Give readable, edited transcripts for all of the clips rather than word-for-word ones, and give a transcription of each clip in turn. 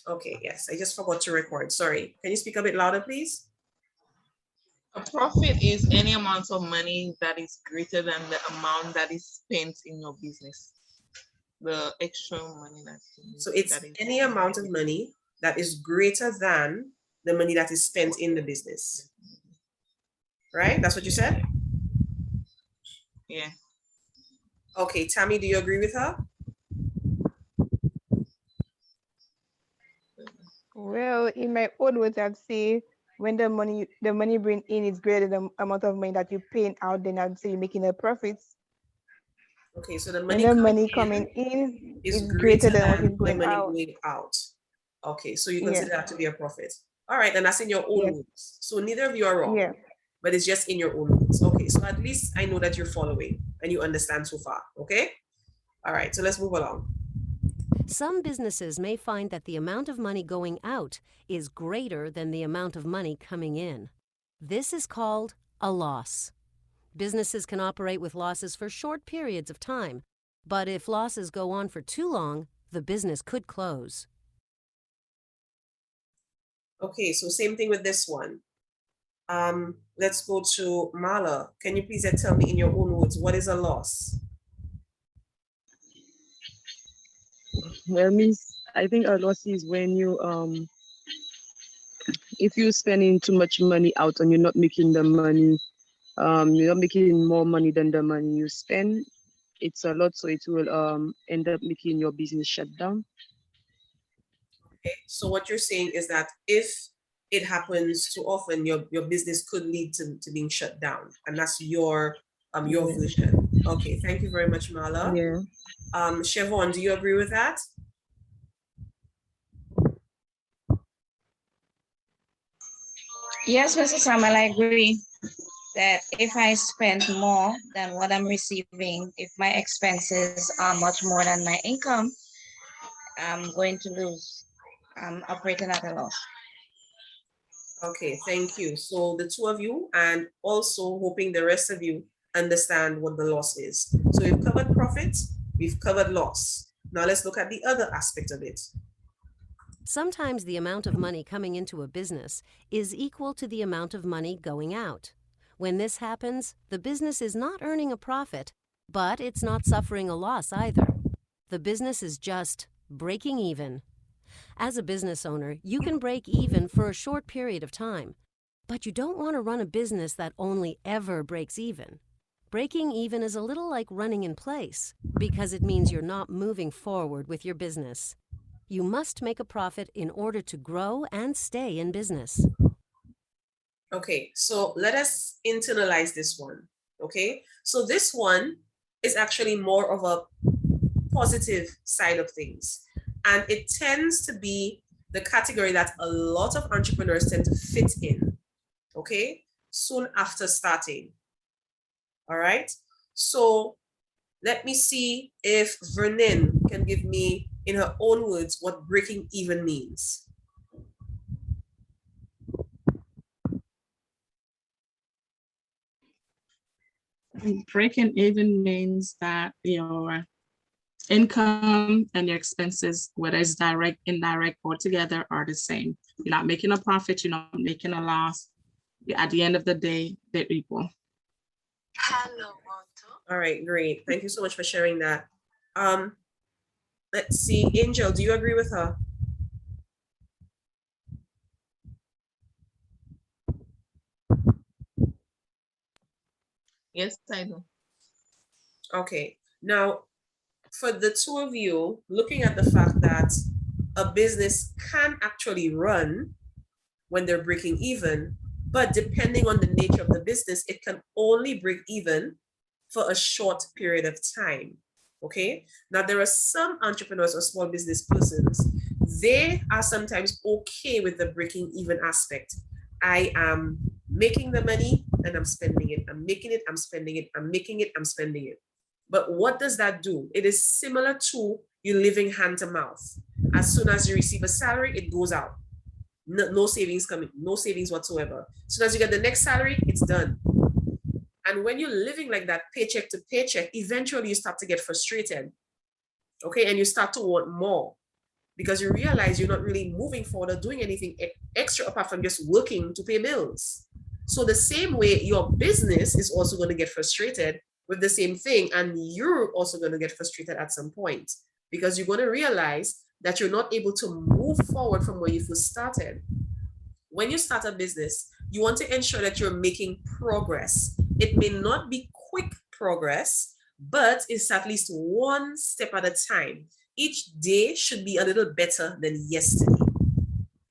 Okay, yes, I just forgot to record. Sorry. Can you speak a bit louder, please? A profit is any amount of money that is greater than the amount that is spent in your business. The extra money so it's any amount of money that is greater than the money that is spent in the business. Right? That's what you said? Yeah. Okay, Tammy, do you agree with her? Well, in my own words, I'd say when the money bring in is greater than the amount of money that you're paying out, then I'd say you're making a profit. Okay, so the When money, coming in is greater than what is the going money out. going out. Okay, so you Yeah. consider that to be a profit. All right, then that's in your own Yes. words. So neither of you are wrong. Yeah. But it's just in your own words. Okay, so at least I know that you're following and you understand so far. Okay? All right, so let's move along. Some businesses may find that the amount of money going out is greater than the amount of money coming in. This is called a loss. Businesses can operate with losses for short periods of time, but if losses go on for too long, the business could close. Okay, so same thing with this one. Let's go to Mala. Can you please tell me in your own words, what is a loss? Well, miss, I think a loss is when you if you're spending too much money out and you're not making the money, you're not making more money than the money you spend. It's a lot, so it will end up making your business shut down. Okay, so what you're saying is that if it happens too often, your business could lead to being shut down, and that's your version. Okay, thank you very much, Mala. Yeah. Siobhan, do you agree with that? Yes, Mr. Samuel, I agree that if I spend more than what I'm receiving, if my expenses are much more than my income, I'm going to lose. I'm operating at a loss. Okay, thank you. So the two of you, and also hoping the rest of you understand what the loss is. So we've covered profits, we've covered loss. Now let's look at the other aspect of it. Sometimes the amount of money coming into a business is equal to the amount of money going out. When this happens, the business is not earning a profit, but it's not suffering a loss either. The business is just breaking even. As a business owner, you can break even for a short period of time, but you don't want to run a business that only ever breaks even. Breaking even is a little like running in place, because it means you're not moving forward with your business. You must make a profit in order to grow and stay in business. Okay, so let us internalize this one, okay? So this one is actually more of a positive side of things. And it tends to be the category that a lot of entrepreneurs tend to fit in, okay? Soon after starting, all right? So let me see if Vernon can give me, in her own words, what breaking even means. Breaking even means that your income and your expenses, whether it's direct, indirect, or together, are the same. You're not making a profit, you're not making a loss. At the end of the day, they're equal. All right, great. Thank you so much for sharing that. Let's see, Angel, do you agree with her? Yes, I do. Okay, now for the two of you, looking at the fact that a business can actually run when they're breaking even, but depending on the nature of the business, it can only break even for a short period of time. Okay, now there are some entrepreneurs or small business persons, they are sometimes okay with the breaking even aspect. I am making the money and I'm spending it. I'm making it, I'm spending it. I'm making it, I'm spending it. But what does that do? It is similar to you living hand to mouth. As soon as you receive a salary, it goes out. No savings coming, no savings whatsoever. As soon as you get the next salary, it's done. And when you're living like that, paycheck to paycheck, eventually you start to get frustrated. Okay, and you start to want more. because you realize you're not really moving forward or doing anything extra apart from just working to pay bills. So the same way your business is also going to get frustrated with the same thing, and you're also going to get frustrated at some point because you're going to realize that you're not able to move forward from where you first started. When you start a business, you want to ensure that you're making progress. It may not be quick progress, but it's at least one step at a time. Each day should be a little better than yesterday.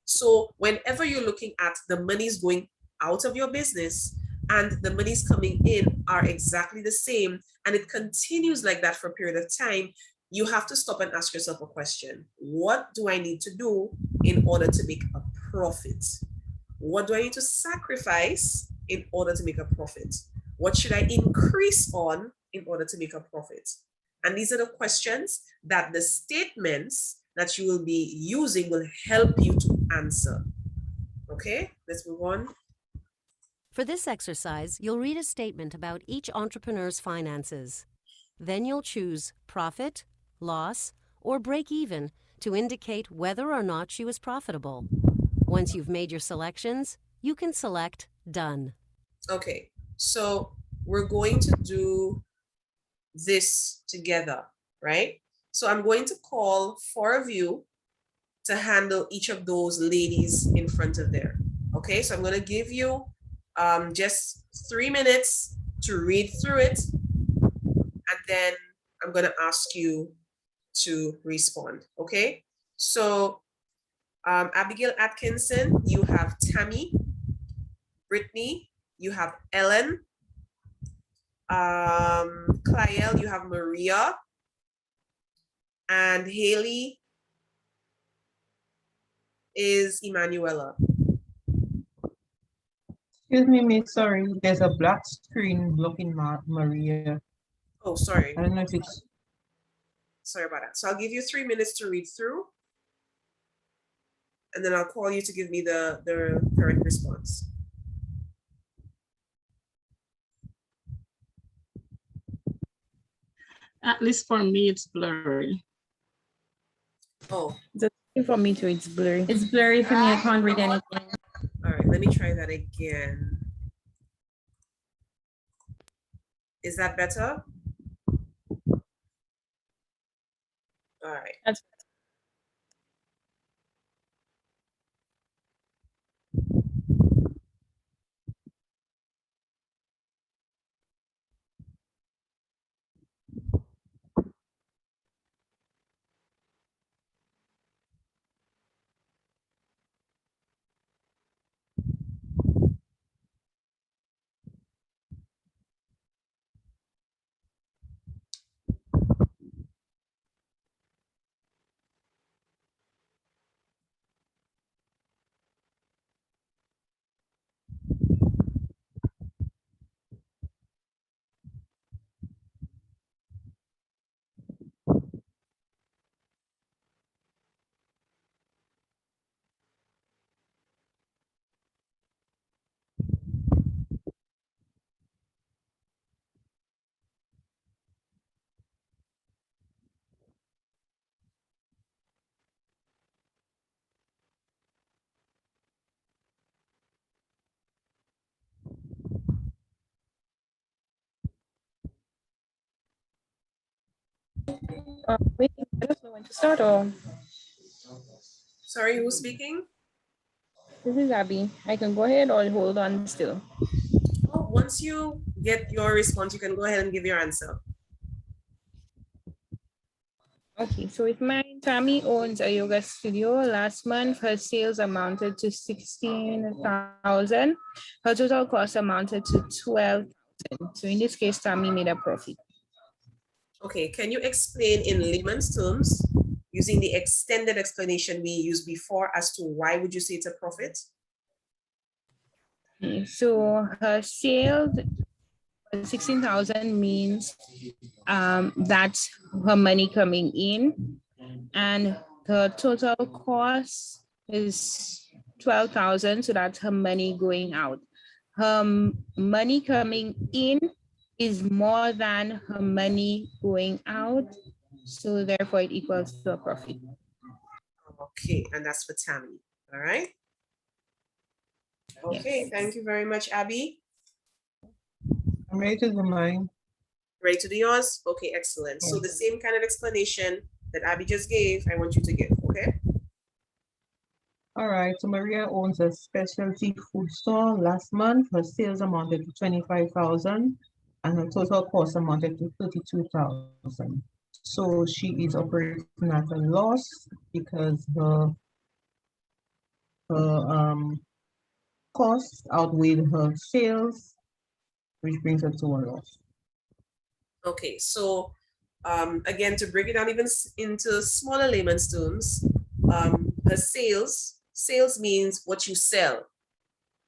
So whenever you're looking at the money's going out of your business and the money's coming in are exactly the same, and it continues like that for a period of time, you have to stop and ask yourself a question. What do I need to do in order to make a profit? What do I need to sacrifice in order to make a profit? What should I increase on in order to make a profit? And these are the questions that the statements that you will be using will help you to answer. Okay, let's move on. For this exercise, you'll read a statement about each entrepreneur's finances. Then you'll choose profit, loss, or break even to indicate whether or not she was profitable. Once you've made your selections, you can select Done. Okay, so we're going to do this together, right? So I'm going to call 4 of you to handle each of those ladies in front of there. Okay, so I'm going to give you just 3 minutes to read through it, and then I'm going to ask you to respond. Okay, so Abigail Atkinson, you have Tammy. Brittany, you have Ellen. Clyel, you have Maria. And Haley is Emanuela. Excuse me, miss, sorry. There's a black screen blocking Maria. Oh, sorry. I don't know if it's... Sorry about that. So I'll give you 3 minutes to read through, and then I'll call you to give me the correct response. At least for me, it's blurry. Oh, For me too, it's blurry. It's blurry for me. I can't read anything. all right. Let me try that again. Is that better? All right. That's wait, I don't know when to start or Sorry, who's speaking? this is Abby. I can go ahead or hold on still. Oh, once you get your response, you can go ahead and give your answer. Okay, so if my Tammy owns a yoga studio, last month her sales amounted to 16,000. Her total cost amounted to 12,000. So in this case, Tammy made a profit. Okay, can you explain in layman's terms using the extended explanation we used before as to why would you say it's a profit? Okay, so her sales 16,000 means that's her money coming in, and the total cost is 12,000, so that's her money going out. Her money coming in is more than her money going out, so therefore it equals to a profit. Okay, and that's for Tammy. All right. Okay, Yes. thank you very much, Abby. I'm ready to do mine. Ready to do yours? Okay, excellent. So the same kind of explanation that Abby just gave, I want you to give, okay? All right, so Maria owns a specialty food store. Last month, her sales amounted to 25,000 and her total cost amounted to 32,000. So she is operating at a loss because her costs outweighed her sales, which brings her to a loss. Okay, so again, to break it down even into smaller layman's terms, her sales means what you sell.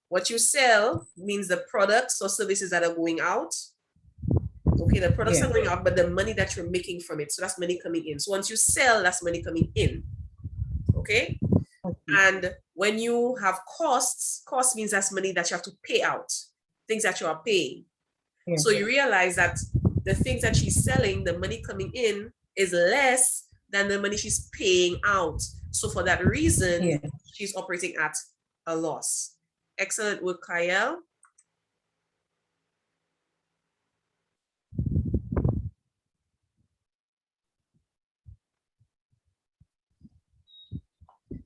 What you sell means the products or services that are going out. Okay, the products are going out, but the money that you're making from it, so that's money coming in. So once you sell, that's money coming in. Okay? And when you have costs, cost means that's money that you have to pay out, things that you are paying. So you realize that the things that she's selling, the money coming in is less than the money she's paying out. So for that reason, she's operating at a loss. Excellent work, Kyle.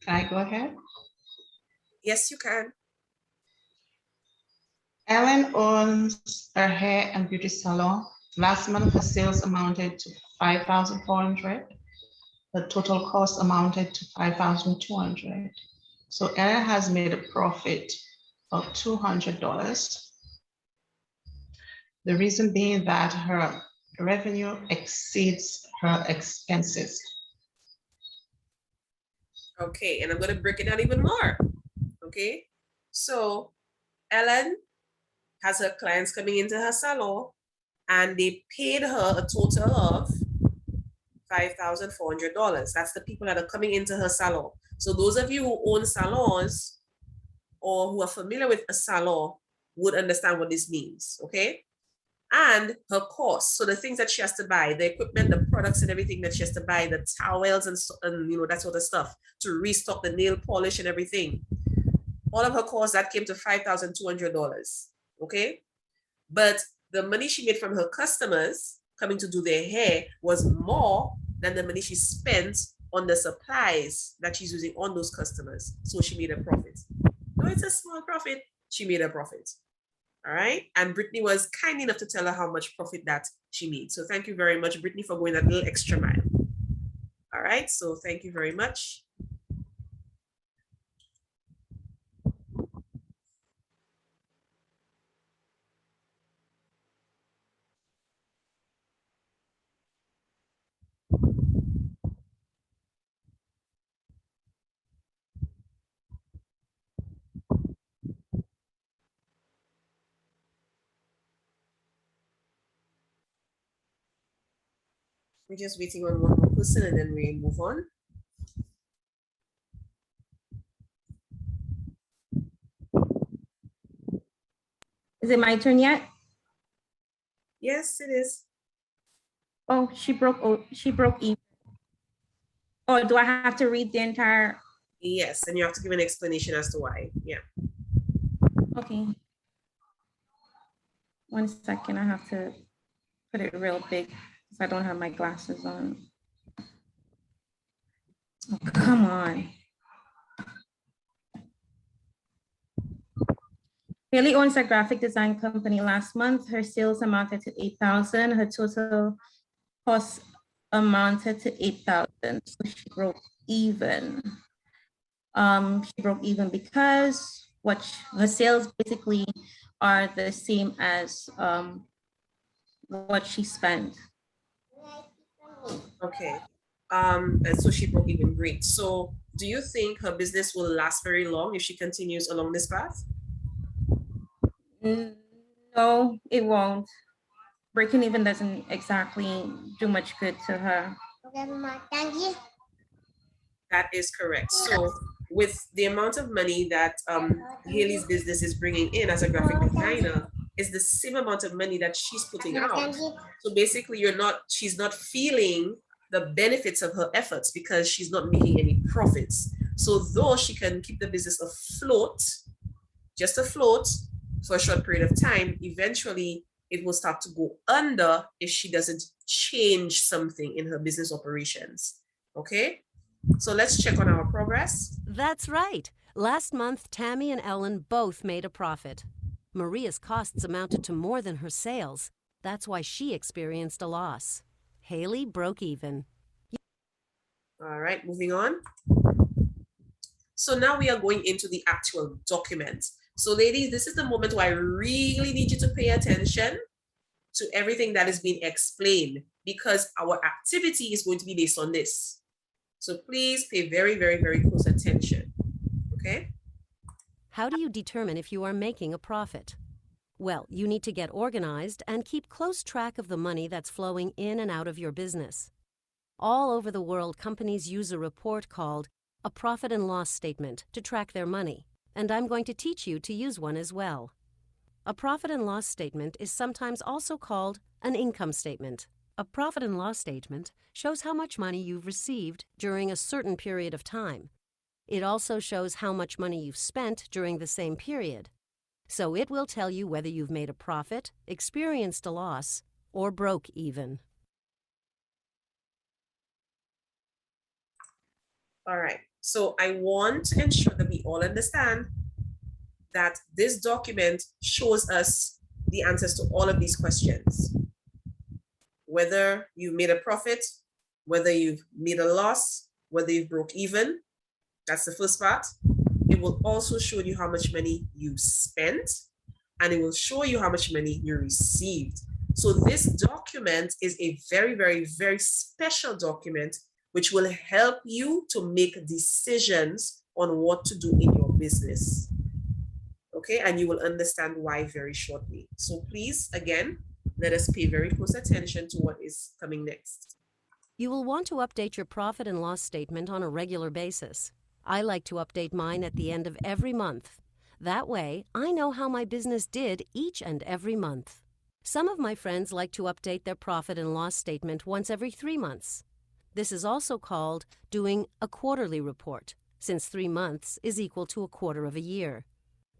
Can I go ahead? Yes, you can. Ellen owns a hair and beauty salon. Last month, her sales amounted to 5,400. The total cost amounted to 5,200. So Ellen has made a profit of $200. The reason being that her revenue exceeds her expenses. Okay, and I'm going to break it down even more. Okay, so Ellen has her clients coming into her salon and they paid her a total of $5,400. That's the people that are coming into her salon. So those of you who own salons or who are familiar with a salon would understand what this means, okay? And her costs, so the things that she has to buy, the equipment, the products and everything that she has to buy, the towels and you know, that sort of stuff to restock the nail polish and everything. All of her costs, that came to $5,200, okay? But the money she made from her customers coming to do their hair was more than the money she spent on the supplies that she's using on those customers. So she made a profit. No, it's a small profit. She made a profit. All right. And Brittany was kind enough to tell her how much profit that she made. So thank you very much, Brittany, for going that little extra mile. All right. So thank you very much. We're just waiting on one more person and then we move on. Is it my turn yet? Yes, it is. Oh, she broke even. Oh, do I have to read the entire? Yes, and you have to give an explanation as to why. Yeah. Okay. 1 second, I have to put it real big because I don't have my glasses on. Oh, come on. Haley owns a graphic design company. Last month, her sales amounted to 8,000. Her total cost amounted to 8,000. So she broke even. She broke even because her sales basically are the same as what she spent. Okay. And so she broke even. Great. So do you think her business will last very long if she continues along this path? No, it won't. Breaking even doesn't exactly do much good to her. That is correct. So with the amount of money that Haley's business is bringing in as a graphic designer is the same amount of money that she's putting out. So basically she's not feeling the benefits of her efforts because she's not making any profits. So though she can keep the business afloat, just afloat for a short period of time, eventually it will start to go under if she doesn't change something in her business operations. Okay, so let's check on our progress. That's right. Last month, Tammy and Ellen both made a profit. Maria's costs amounted to more than her sales. That's why she experienced a loss. Haley broke even. All right, moving on. So now we are going into the actual document. So ladies, this is the moment where I really need you to pay attention to everything that is being explained because our activity is going to be based on this. So please pay very, very, very close attention, okay? How do you determine if you are making a profit? Well, you need to get organized and keep close track of the money that's flowing in and out of your business. All over the world, companies use a report called a profit and loss statement to track their money, and I'm going to teach you to use one as well. A profit and loss statement is sometimes also called an income statement. A profit and loss statement shows how much money you've received during a certain period of time. It also shows how much money you've spent during the same period. So it will tell you whether you've made a profit, experienced a loss, or broke even. All right, so I want to ensure that we all understand that this document shows us the answers to all of these questions. Whether you made a profit, whether you've made a loss, whether you broke even, that's the first part. It will also show you how much money you spent, and it will show you how much money you received. So this document is a very, very, very special document which will help you to make decisions on what to do in your business. Okay, and you will understand why very shortly. So please, again, let us pay very close attention to what is coming next. You will want to update your profit and loss statement on a regular basis. I like to update mine at the end of every month. That way, I know how my business did each and every month. Some of my friends like to update their profit and loss statement once every 3 months. This is also called doing a quarterly report, since 3 months is equal to a quarter of a year.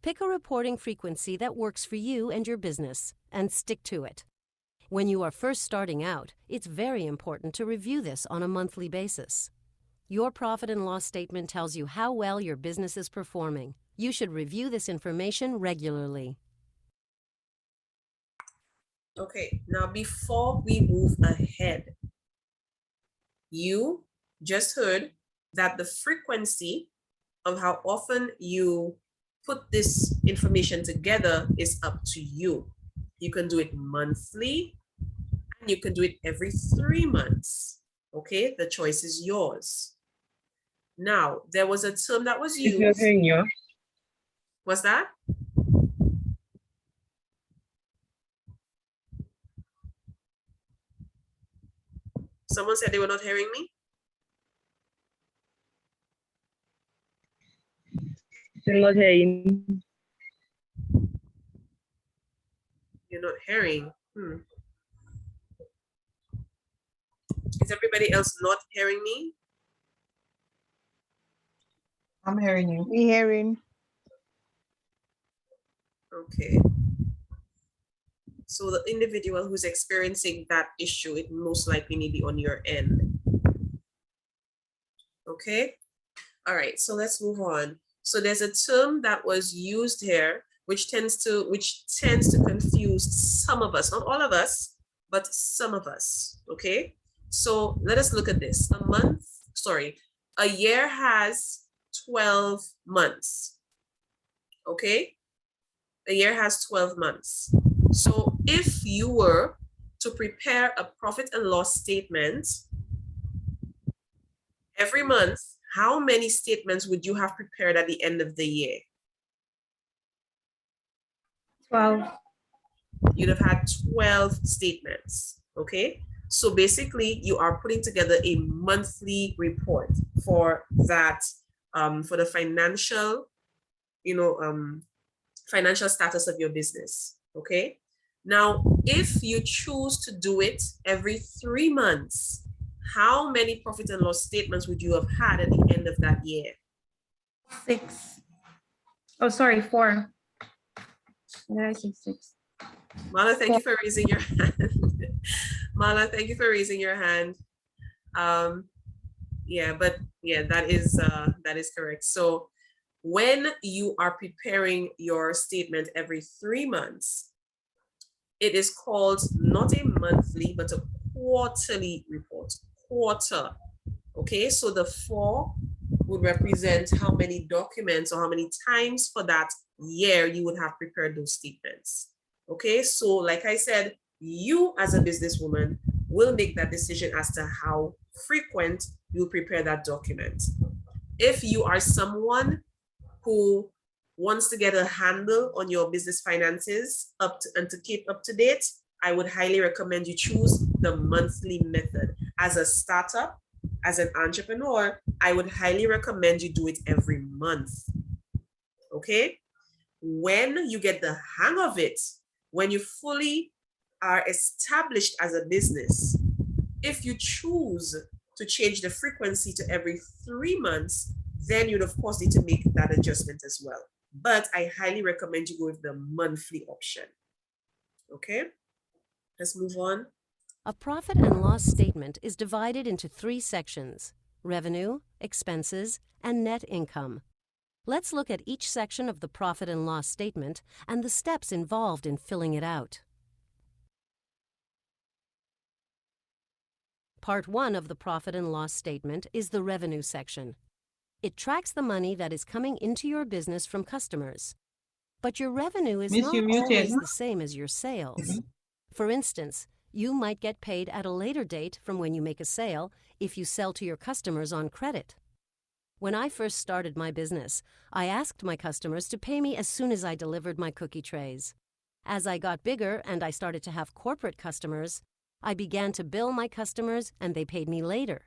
Pick a reporting frequency that works for you and your business, and stick to it. When you are first starting out, it's very important to review this on a monthly basis. Your profit and loss statement tells you how well your business is performing. You should review this information regularly. Okay, now before we move ahead, you just heard that the frequency of how often you put this information together is up to you. You can do it monthly, and you can do it every 3 months. Okay, the choice is yours. Now, there was a term that was used. What's that? Someone said they were not hearing me. Still not hearing. You're not hearing. Is everybody else not hearing me? I'm hearing you. We hearing. Okay. So the individual who's experiencing that issue, it most likely may be on your end. Okay. All right. So let's move on. So there's a term that was used here, which tends to confuse some of us, not all of us, but some of us. Okay. So let us look at this. A year has 12 months. Okay. A year has 12 months. So if you were to prepare a profit and loss statement every month, how many statements would you have prepared at the end of the year? 12. You'd have had 12 statements, okay? So basically, you are putting together a monthly report for that, for the financial, financial status of your business, okay? Now, if you choose to do it every 3 months, how many profit and loss statements would you have had at the end of that year? 6. Oh, sorry, 4. Did I say 6? Mala, thank you for raising your hand. Mala, thank you for raising your hand. Yeah, but yeah, that is correct. So when you are preparing your statement every 3 months, it is called not a monthly, but a quarterly report. Quarter. Okay, so the 4 would represent how many documents or how many times for that year you would have prepared those statements. Okay, so like I said, you as a businesswoman will make that decision as to how frequent you prepare that document. If you are someone who wants to get a handle on your business finances and to keep up to date, I would highly recommend you choose the monthly method. As a startup, as an entrepreneur, I would highly recommend you do it every month. Okay? When you get the hang of it, when you fully are established as a business, if you choose to change the frequency to every 3 months, then you'd of course need to make that adjustment as well. But I highly recommend you go with the monthly option. Okay, let's move on. A profit and loss statement is divided into 3 sections: revenue, expenses, and net income. Let's look at each section of the profit and loss statement and the steps involved in filling it out. Part 1 of the profit and loss statement is the revenue section. It tracks the money that is coming into your business from customers. But your revenue is Miss, not you're muted. always the same as your sales. For instance, you might get paid at a later date from when you make a sale if you sell to your customers on credit. When I first started my business, I asked my customers to pay me as soon as I delivered my cookie trays. As I got bigger and I started to have corporate customers, I began to bill my customers and they paid me later.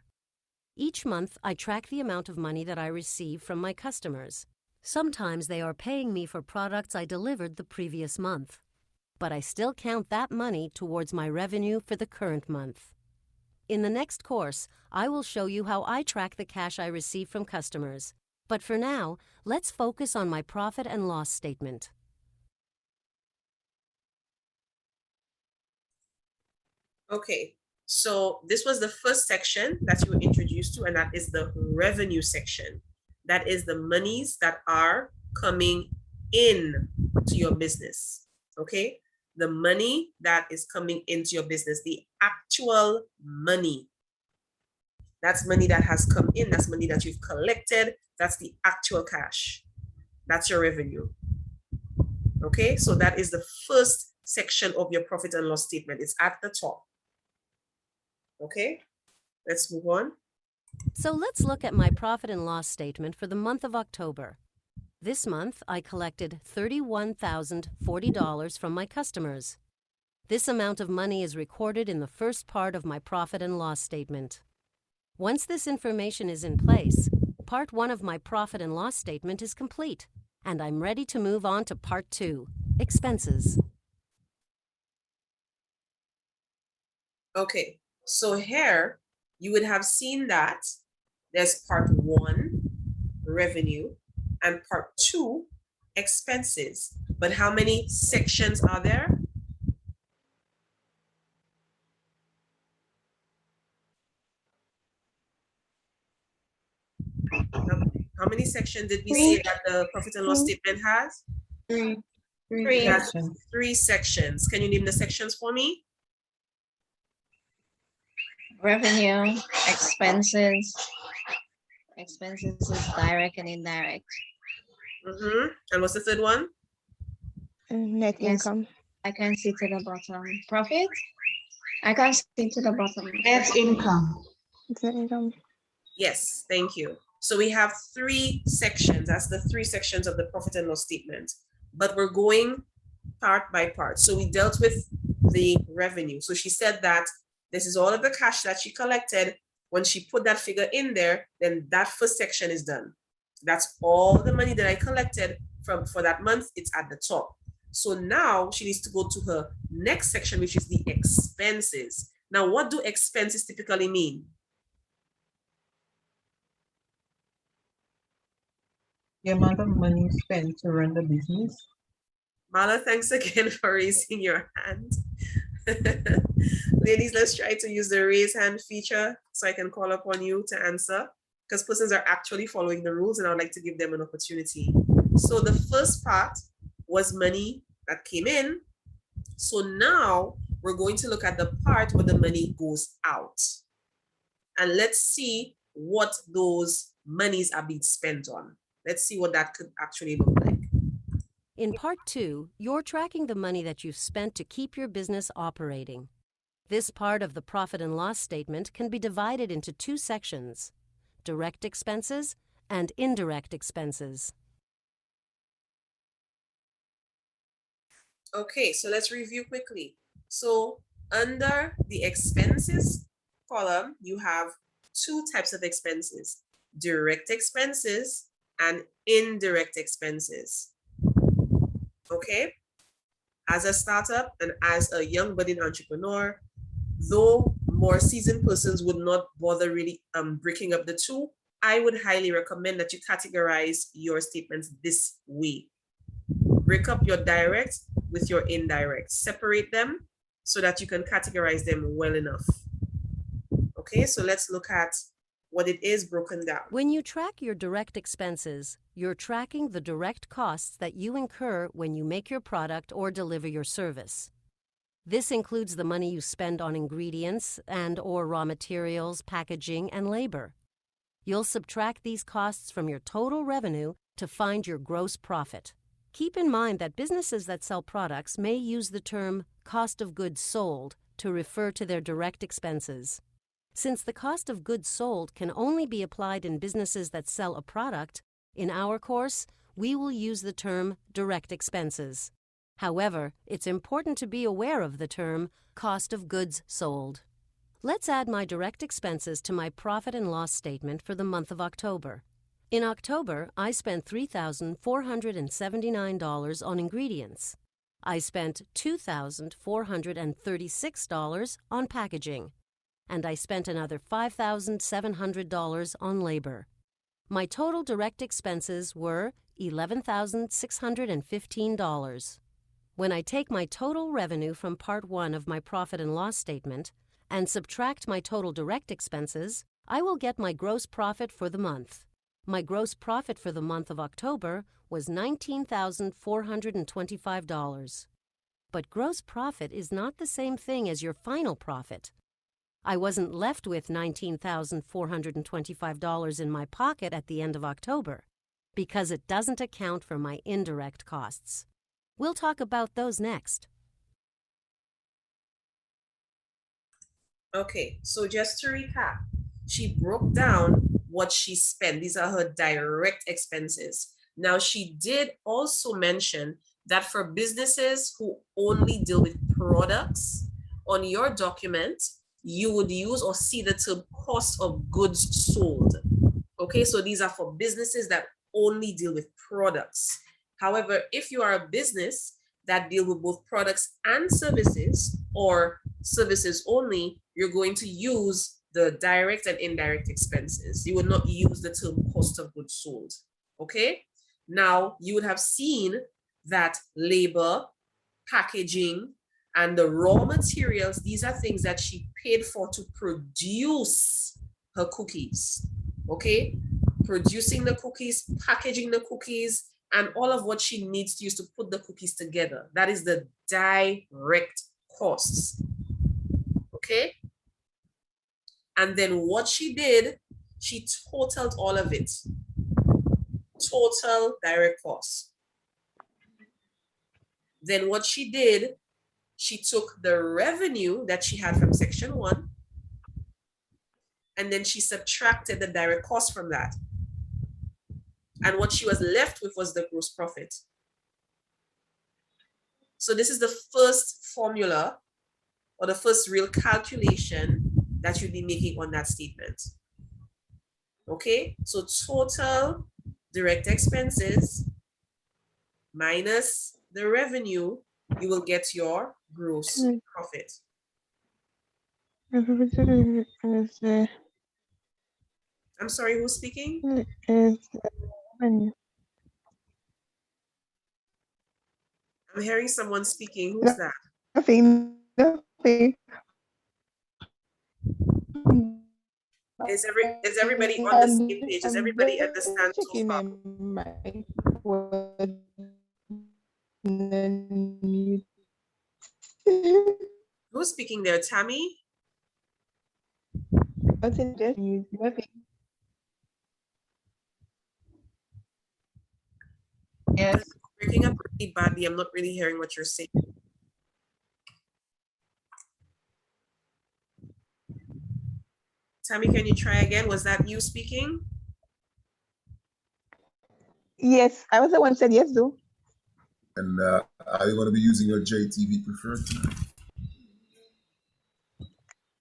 Each month, I track the amount of money that I receive from my customers. Sometimes they are paying me for products I delivered the previous month, but I still count that money towards my revenue for the current month. In the next course, I will show you how I track the cash I receive from customers. But for now, let's focus on my profit and loss statement. Okay, so this was the first section that you were introduced to, and that is the revenue section. That is the monies that are coming in to your business. Okay, the money that is coming into your business, the actual money. That's money that has come in, that's money that you've collected, that's the actual cash. That's your revenue. Okay, so that is the first section of your profit and loss statement. It's at the top. Okay, let's move on. So let's look at my profit and loss statement for the month of October. This month, I collected $31,040 from my customers. This amount of money is recorded in the first part of my profit and loss statement. Once this information is in place, part 1 of my profit and loss statement is complete, and I'm ready to move on to part 2, expenses. Okay, so here you would have seen that there's part 1, revenue, and part 2, expenses. But how many sections are there? How many sections did we say that the profit and loss statement has? 3. It has 3 sections. Can you name the sections for me? Revenue, expenses. Expenses is direct and indirect. And what's the third one? Net Yes. income. I can see to the bottom. Profit. I can see to the bottom. Net income. Net income. Yes, thank you. So we have 3 sections. That's the 3 sections of the profit and loss statement. But we're going part by part. So we dealt with the revenue. So she said that this is all of the cash that she collected. When she put that figure in there, then that first section is done. That's all the money that I collected for that month. It's at the top. So now she needs to go to her next section, which is the expenses. Now, what do expenses typically mean? the amount of money spent to run the business. Mala, thanks again for raising your hand. Ladies, let's try to use the raise hand feature so I can call upon you to answer, because persons are actually following the rules and I would like to give them an opportunity. So the first part was money that came in. So now we're going to look at the part where the money goes out. And let's see what those monies are being spent on. Let's see what that could actually look like. In Part 2, you're tracking the money that you've spent to keep your business operating. This part of the profit and loss statement can be divided into two sections: direct expenses and indirect expenses. Okay, so let's review quickly. So under the expenses column, you have two types of expenses: direct expenses and indirect expenses. Okay, as a startup and as a young budding entrepreneur, though more seasoned persons would not bother really breaking up the two, I would highly recommend that you categorize your statements this way. Break up your direct with your indirect. Separate them so that you can categorize them well enough. Okay, so let's look at what it is broken down. When you track your direct expenses, you're tracking the direct costs that you incur when you make your product or deliver your service. This includes the money you spend on ingredients and/or raw materials, packaging, and labor. You'll subtract these costs from your total revenue to find your gross profit. Keep in mind that businesses that sell products may use the term cost of goods sold to refer to their direct expenses. Since the cost of goods sold can only be applied in businesses that sell a product, in our course, we will use the term direct expenses. However, it's important to be aware of the term cost of goods sold. Let's add my direct expenses to my profit and loss statement for the month of October. In October, I spent $3,479 on ingredients. I spent $2,436 on packaging, and I spent another $5,700 on labor. My total direct expenses were $11,615. When I take my total revenue from Part 1 of my profit and loss statement and subtract my total direct expenses, I will get my gross profit for the month. My gross profit for the month of October was $19,425. But gross profit is not the same thing as your final profit. I wasn't left with $19,425 in my pocket at the end of October because it doesn't account for my indirect costs. We'll talk about those next. Okay, so just to recap, she broke down what she spent. These are her direct expenses. Now, she did also mention that for businesses who only deal with products, on your document, you would use or see the term cost of goods sold. Okay, so these are for businesses that only deal with products. However, if you are a business that deal with both products and services, or services only, you're going to use the direct and indirect expenses. You would not use the term cost of goods sold. Okay, now you would have seen that labor, packaging, and the raw materials, these are things that she paid for to produce her cookies. Okay, producing the cookies, packaging the cookies, and all of what she needs to use to put the cookies together. That is the direct costs. Okay, and then what she did, she totaled all of it. Total direct costs. Then what she did, she took the revenue that she had from section 1, and then she subtracted the direct cost from that. And what she was left with was the gross profit. So this is the first formula or the first real calculation that you'll be making on that statement. Okay, so total direct expenses minus the revenue, you will get your gross profit. I'm sorry, who's speaking? Is revenue. I'm hearing someone speaking. Who's that? Nothing. Nothing. Is everybody on the same page? Does I'm everybody just understand so checking far? my mic. Who's speaking there? Tammy? Nothing. Just nothing. Yes, Breaking up really badly. I'm not really hearing what you're saying. Tammy, can you try again? Was that you speaking? Yes, I was the one said yes, though. And are you going to be using your JTV preferred tonight?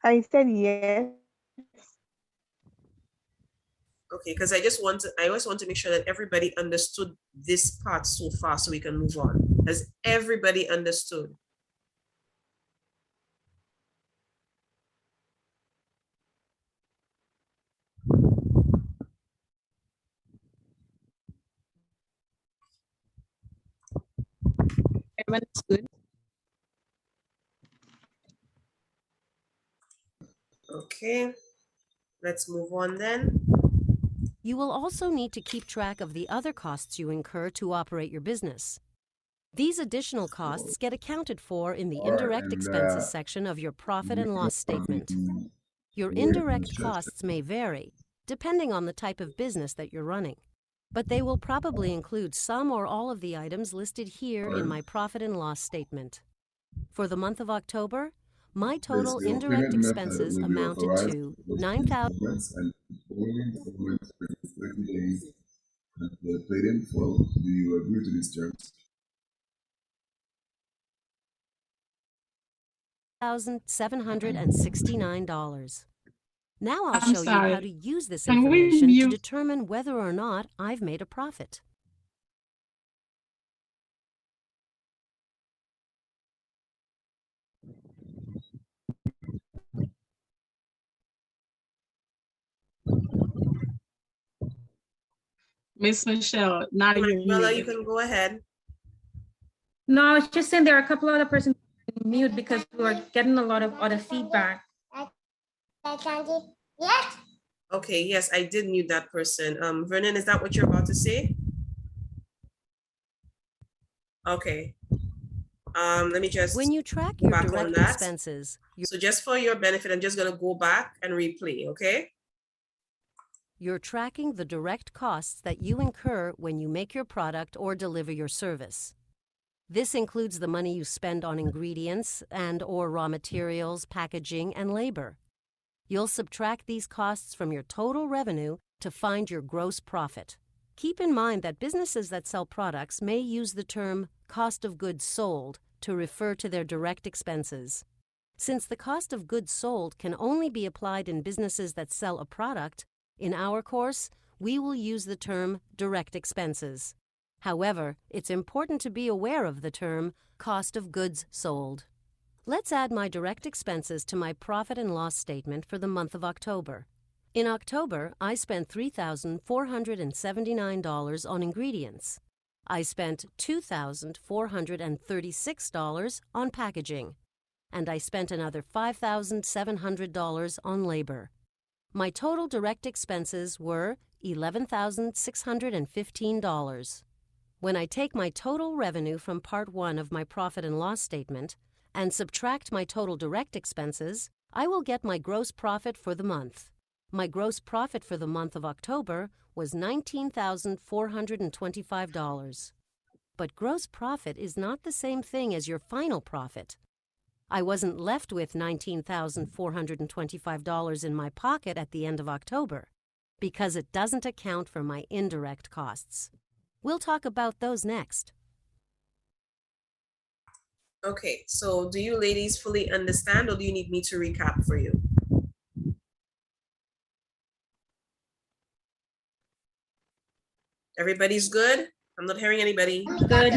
I said yes. Okay, because I always want to make sure that everybody understood this part so far so we can move on. Has everybody understood? Everyone is good. Okay, let's move on then. You will also need to keep track of the other costs you incur to operate your business. These additional costs get accounted for in the All right, indirect and expenses section of your profit and loss statement. Your Wait, indirect just- costs may vary, depending on the type of business that you're running, but they will probably include some or all of the items listed here in my profit and loss statement. For the month of October, my total basically, your indirect payment method expenses will be amounted authorized to with $9,000. installments and only installments within 30 days and the paid in full. Do you agree to these terms? $769. Now I'll I'm show you how sorry. to use this Can we information to mute? determine whether or not I've made a profit. Miss Michelle, now you're Manuela, you muted. can go ahead. No, I was just saying there are a couple other persons mute because we were getting a lot of other feedback. Okay, yes, I did mute that person. Vernon, is that what you're about to say? Okay. Let me just When you track go your back on direct that. expenses, So just for your benefit, I'm just gonna go back and replay, okay? you're tracking the direct costs that you incur when you make your product or deliver your service. This includes the money you spend on ingredients and/or raw materials, packaging, and labor. You'll subtract these costs from your total revenue to find your gross profit. Keep in mind that businesses that sell products may use the term cost of goods sold to refer to their direct expenses. Since the cost of goods sold can only be applied in businesses that sell a product, in our course, we will use the term direct expenses. However, it's important to be aware of the term cost of goods sold. Let's add my direct expenses to my profit and loss statement for the month of October. In October, I spent $3,479 on ingredients. I spent $2,436 on packaging, and I spent another $5,700 on labor. My total direct expenses were $11,615. When I take my total revenue from Part 1 of my profit and loss statement and subtract my total direct expenses, I will get my gross profit for the month. My gross profit for the month of October was $19,425. But gross profit is not the same thing as your final profit. I wasn't left with $19,425 in my pocket at the end of October because it doesn't account for my indirect costs. We'll talk about those next. Okay, so do you ladies fully understand or do you need me to recap for you? Everybody's good? I'm not hearing anybody. Good.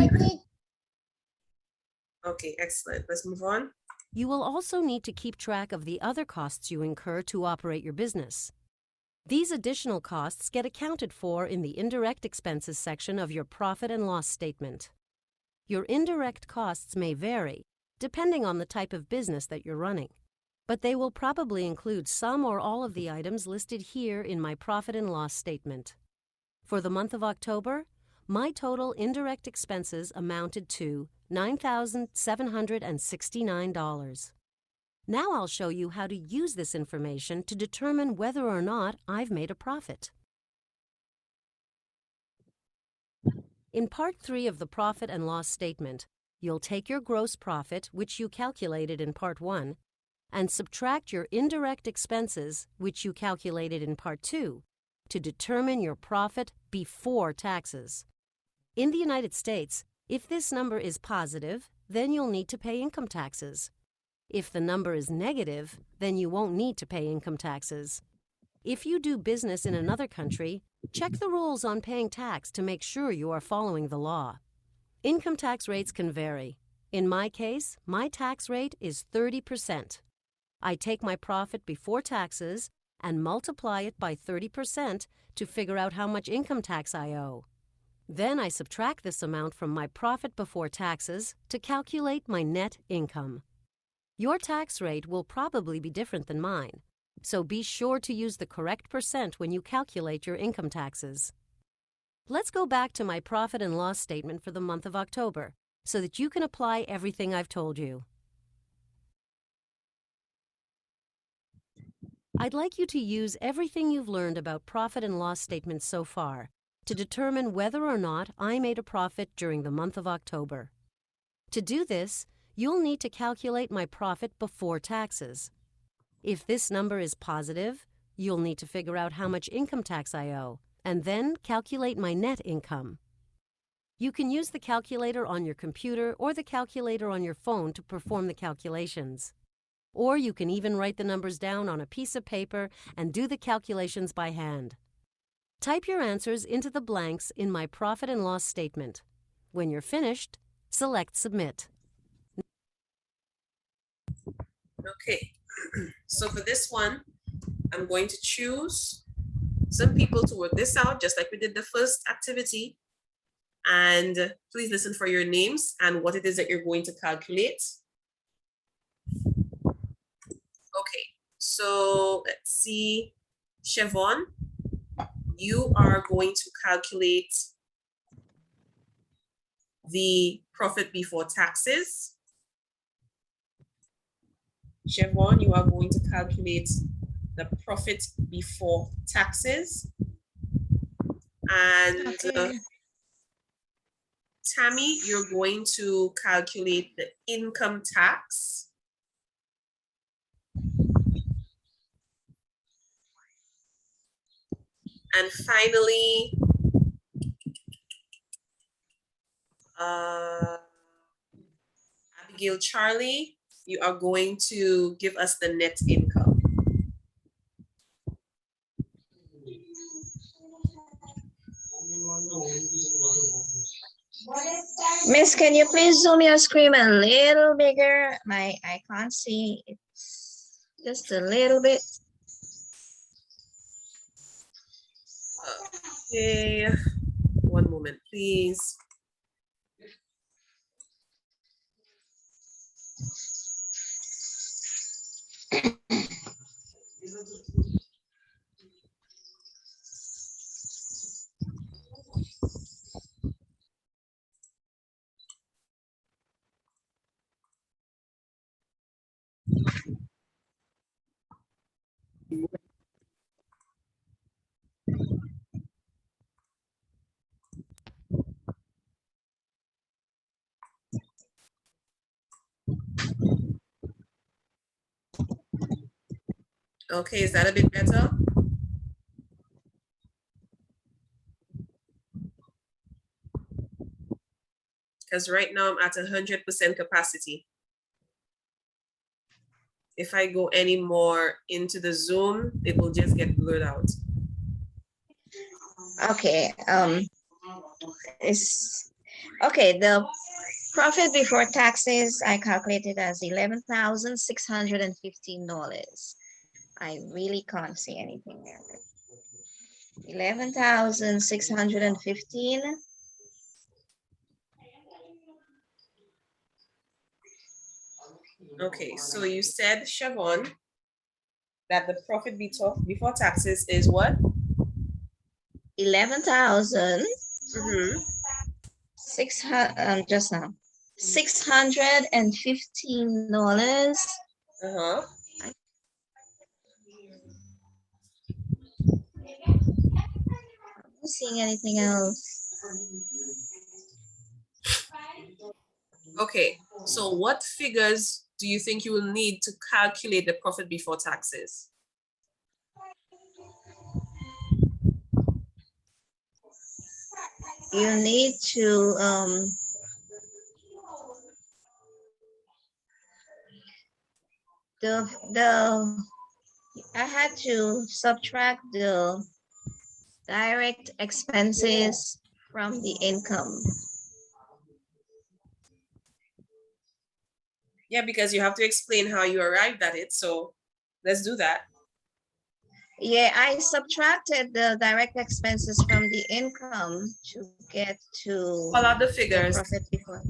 Okay, excellent. Let's move on. You will also need to keep track of the other costs you incur to operate your business. These additional costs get accounted for in the indirect expenses section of your profit and loss statement. Your indirect costs may vary, depending on the type of business that you're running, but they will probably include some or all of the items listed here in my profit and loss statement. For the month of October, my total indirect expenses amounted to $9,769. Now I'll show you how to use this information to determine whether or not I've made a profit. In Part 3 of the Profit and Loss Statement, you'll take your gross profit, which you calculated in Part 1, and subtract your indirect expenses, which you calculated in Part 2, to determine your profit before taxes. In the United States, if this number is positive, then you'll need to pay income taxes. If the number is negative, then you won't need to pay income taxes. If you do business in another country, check the rules on paying tax to make sure you are following the law. Income tax rates can vary. In my case, my tax rate is 30%. I take my profit before taxes and multiply it by 30% to figure out how much income tax I owe. Then I subtract this amount from my profit before taxes to calculate my net income. Your tax rate will probably be different than mine, so be sure to use the correct percent when you calculate your income taxes. Let's go back to my profit and loss statement for the month of October so that you can apply everything I've told you. I'd like you to use everything you've learned about profit and loss statements so far to determine whether or not I made a profit during the month of October. To do this, you'll need to calculate my profit before taxes. If this number is positive, you'll need to figure out how much income tax I owe, and then calculate my net income. You can use the calculator on your computer or the calculator on your phone to perform the calculations. Or you can even write the numbers down on a piece of paper and do the calculations by hand. Type your answers into the blanks in my profit and loss statement. When you're finished, select Submit. Okay, so for this one, I'm going to choose some people to work this out, just like we did the first activity. And please listen for your names and what it is that you're going to calculate. Okay, so let's see. Siobhan, you are going to calculate the profit before taxes. Siobhan, you are going to calculate the profit before taxes. And Okay. Tammy, you're going to calculate the income tax. And finally, Abigail Charlie, you are going to give us the net income. Miss, can you please zoom your screen a little bigger? I can't see. It's just a little bit. Okay, one moment, please. Okay, is that a bit better? Because right now I'm at 100% capacity. If I go any more into the Zoom, it will just get blurred out. Okay. It's okay. The profit before taxes I calculated as $11,615. I really can't see anything there. 11,615. Okay, so you said, Siobhan, that the profit before taxes is what? 11,000. Mm-hmm. 600, just now. $615. Uh-huh. I'm not seeing anything else. Okay, so what figures do you think you will need to calculate the profit before taxes? You need to the I had to subtract the direct expenses from the income. Yeah, because you have to explain how you arrived at it. So let's do that. Yeah, I subtracted the direct expenses from the income to get to Call out the the figures. profit before.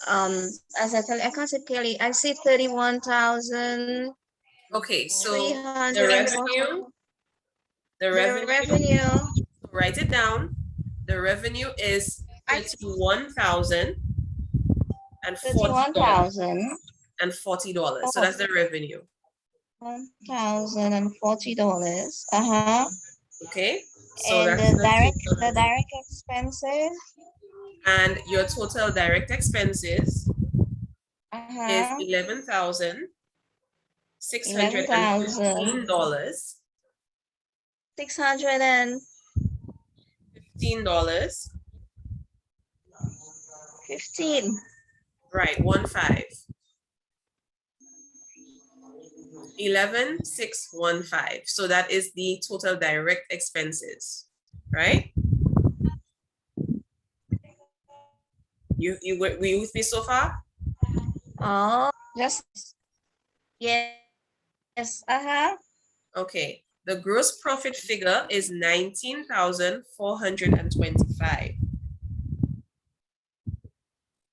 As I tell you, I can't see clearly. I see 31,000. Okay, so the 340. revenue, write it down. The revenue is $31,040. $31,000. So that's the revenue. $1,040. Uh-huh. Okay, so And that's the direct expenses. And your total direct expenses is Uh-huh. $11,615. $615. Right, 15. 11,615. So that is the total direct expenses, right? Were you with me so far? Oh, just yes. Uh-huh. Okay. The gross profit figure is 19,425.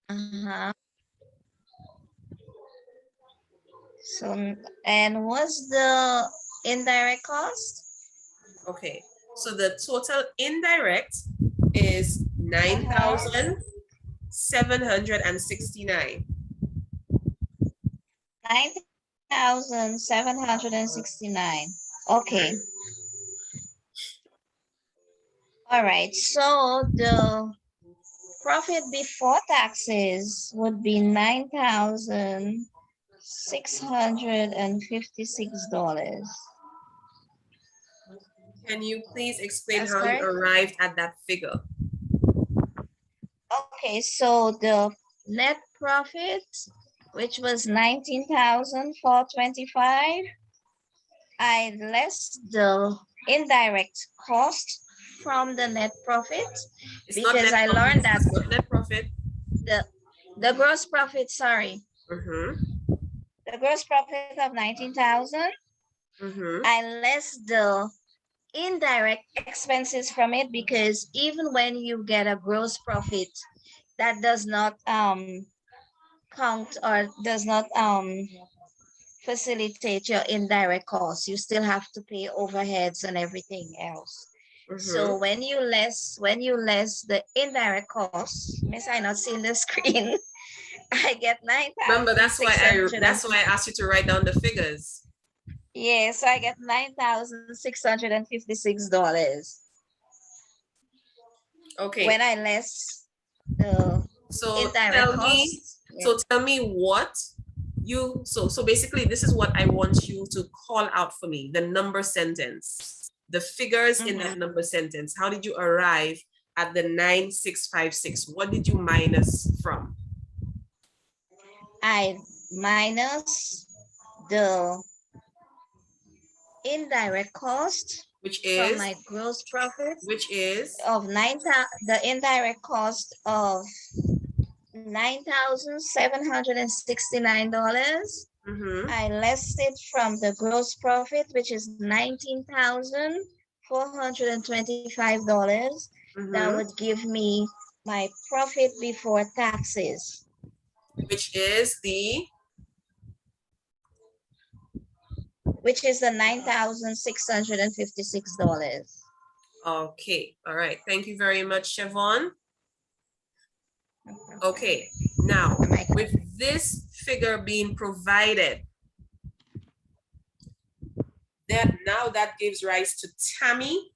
Uh-huh. So, and what's the indirect cost? Okay. So the total indirect is 9,769. 9,769. Okay. All right. So the profit before taxes would be $9,656. Can you please explain That's how you correct? arrived at that figure? Okay, so the net profit, which was 19,425, I less the indirect cost from the net profit because I learned that net profit. The gross profit, sorry. Mm-hmm. The gross profit of 19,000. Mm-hmm. I less the indirect expenses from it because even when you get a gross profit, that does not count or does not facilitate your indirect costs. You still have to pay overheads and everything else. So when you less the indirect costs, Miss, I not seeing the screen. I get 9,000. Remember, that's why I asked you to write down the figures. Yeah, so I get $9,656. Okay. When I less the indirect costs. So tell me what you so basically this is what I want you to call out for me, the number sentence, the figures in that number sentence. How did you arrive at the 9,656? What did you minus from? I minus the indirect cost, which is from my gross profit, which is of the indirect cost of $9,769. I less it from the gross profit, which is $19,425. That would give me my profit before taxes, which is the which is the $9,656. Okay, all right. Thank you very much, Siobhan. Okay, now with this figure being provided, that gives rise to Tammy,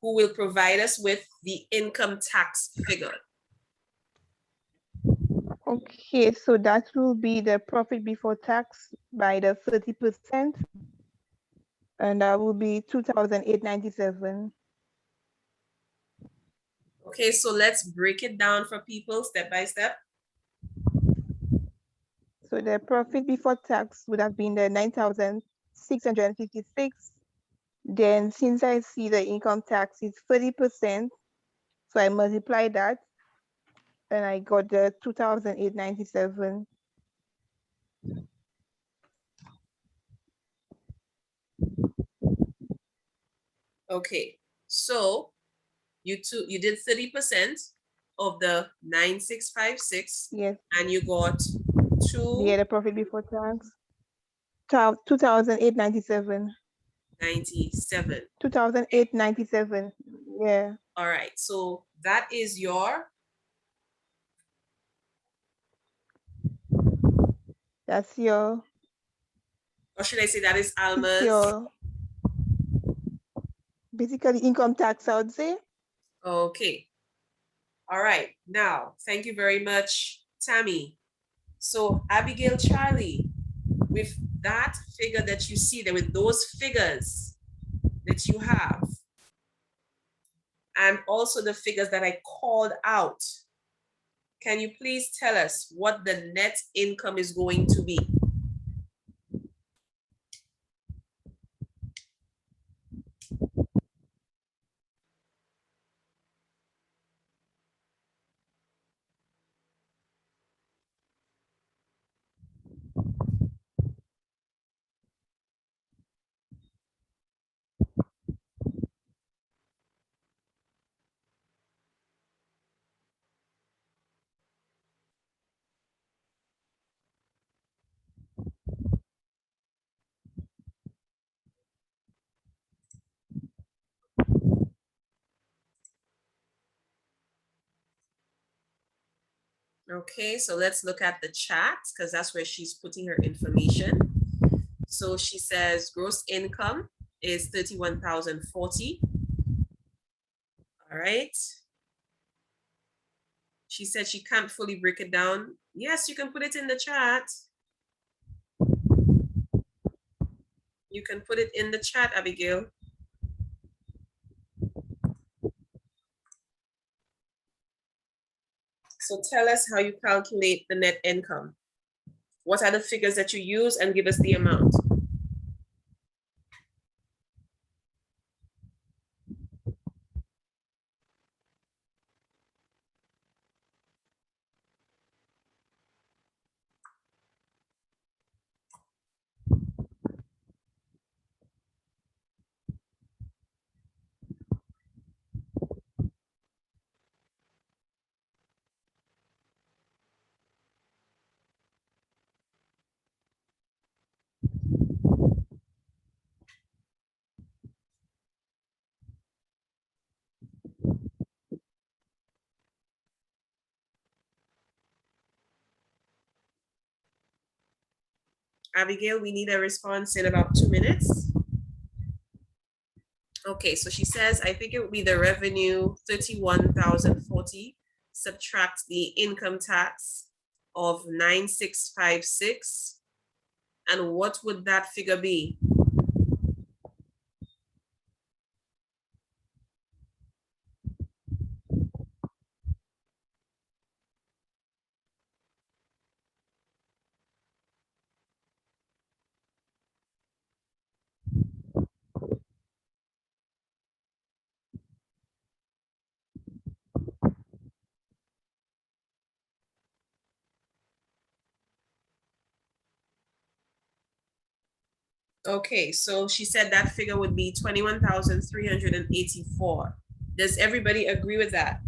who will provide us with the income tax figure. Okay, so that will be the profit before tax by the 30%, and that will be 2,897. Okay, so let's break it down for people step by step. So the profit before tax would have been the 9,656. Then since I see the income tax is 30%, so I multiply that and I got the 2,897. Okay, so you did 30% of the 9,656. Yes. And you got Yeah, the profit before tax. 2,897. 97. 2,897. Yeah. All right, so that is your, That's your, or should I say that is it's Alma's? your basically income tax, I would say. Okay. All right. Now, thank you very much, Tammy. So Abigail Charlie, with that figure that you see there, with those figures that you have, and also the figures that I called out, can you please tell us what the net income is going to be? Okay, so let's look at the chat because that's where she's putting her information. So she says gross income is 31,040. All right. She said she can't fully break it down. Yes, you can put it in the chat. You can put it in the chat, Abigail. So tell us how you calculate the net income. What are the figures that you use, and give us the amount. Abigail, we need a response in about 2 minutes. Okay, so she says, I think it would be the revenue 31,040, subtract the income tax of 9,656. And what would that figure be? Okay, so she said that figure would be 21,384. Does everybody agree with that?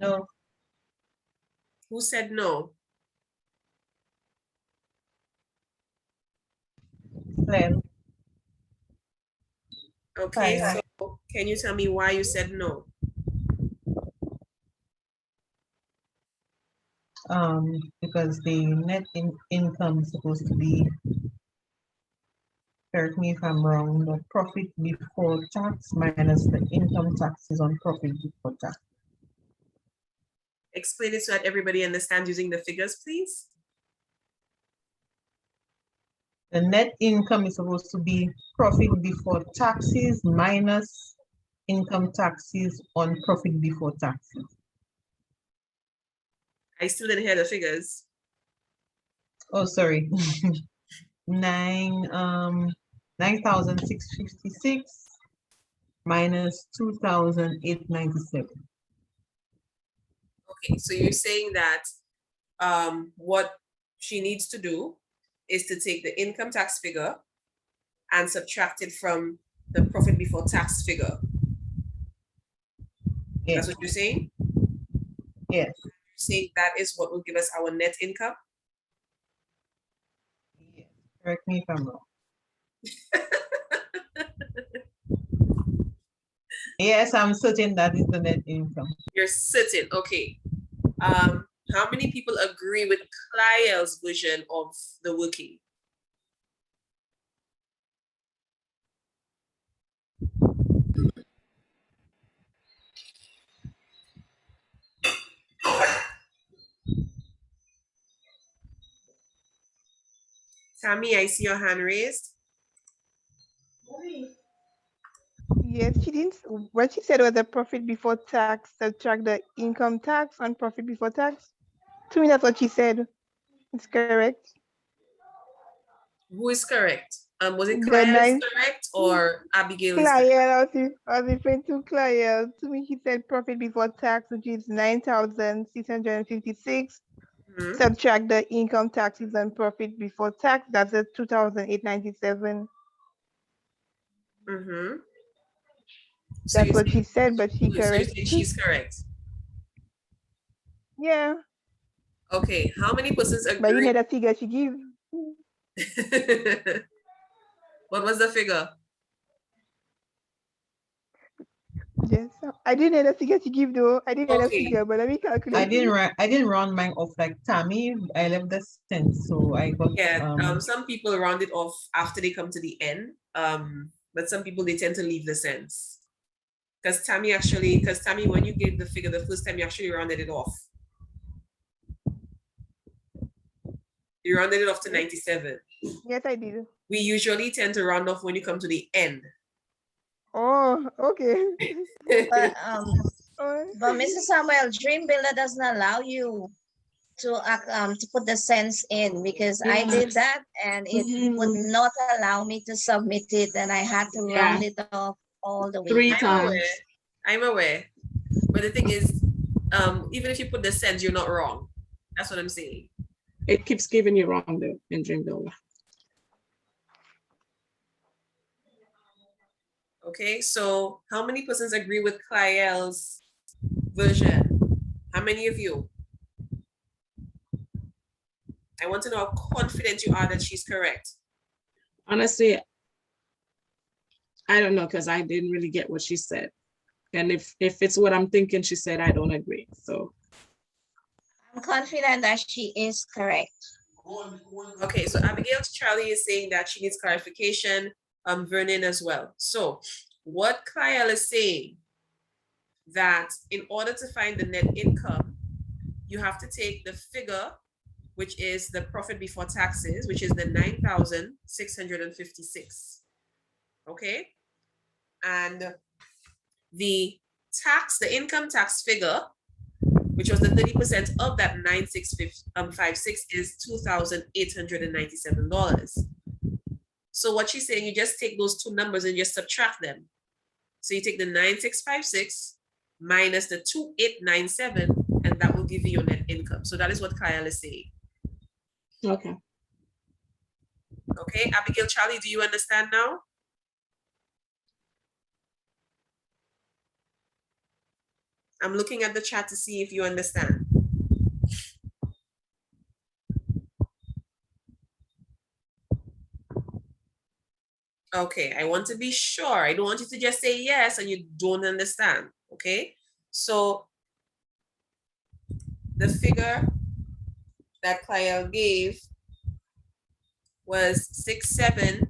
No. Who said no? plan. Okay, Fine. so can you tell me why you said no? Because the net income is supposed to be, correct me if I'm wrong, the profit before tax minus the income taxes on profit before tax. Explain it so that everybody understands using the figures, please. The net income is supposed to be profit before taxes minus income taxes on profit before taxes. I still didn't hear the figures. Oh, sorry. 9,656 minus 2,897. Okay, so you're saying that what she needs to do is to take the income tax figure and subtract it from the profit before tax figure. Yes. That's what you're saying? Yes. You're saying that is what will give us our net income? Yes. Correct me if I'm wrong. Yes, I'm certain that is the net income. You're certain, okay. How many people agree with Clyel's version of the working? Tammy, I see your hand raised. Yes, she didn't. What she said was the profit before tax, subtract the income tax on profit before tax. To me, that's what she said. It's correct. Who is correct? Was it The Clyel's nine correct or Abigail is correct? I was referring to Client. To me, she said profit before tax, which is 9,656. Mhm. Subtract the income taxes on profit before tax. That's a 2,897. Mm-hmm. So That's you're what she saying, said, but she so you're correct. saying she's correct. Yeah, Okay, how many persons but you agree? know the figure she give. What was the figure? Yes, I didn't know the figure she give though. I didn't know the Okay. figure, but let me calculate. I didn't round mine off like Tammy. I left the cents, so I got Yeah, some people round it off after they come to the end. But some people they tend to leave the cents. Because Tammy, when you gave the figure the first time, you actually rounded it off. You rounded it off to 97. Yes, I did. We usually tend to round off when you come to the end. Oh, okay. But Oh, Mrs. Samuel, Dream Builder doesn't allow you to put the cents in, because I did that and it would not allow me to submit it, and I had to round it off all the way. 3 I'm times. aware. I'm aware. But the thing is, even if you put the cents, you're not wrong. That's what I'm saying. It keeps giving you wrong though in Dream Builder. Okay, so how many persons agree with Clyel's version? How many of you? I want to know how confident you are that she's correct. Honestly, I don't know, because I didn't really get what she said. And if it's what I'm thinking she said, I don't agree. So I'm confident that she is correct. Okay, so Abigail Charlie is saying that she needs clarification. Vernon as well. So what Clyel is saying, that in order to find the net income, you have to take the figure, which is the profit before taxes, which is the 9,656. Okay, and the income tax figure, which was the 30% of that 9,656, is $2,897. So what she's saying, you just take those two numbers and just subtract them. So you take the 9,656 minus the 2,897, and that will give you your net income. So that is what Kyle is saying. okay. Okay, Abigail Charlie, do you understand now? I'm looking at the chat to see if you understand. Okay, I want to be sure. I don't want you to just say yes and you don't understand. Okay, so the figure that Kyle gave was 6,700.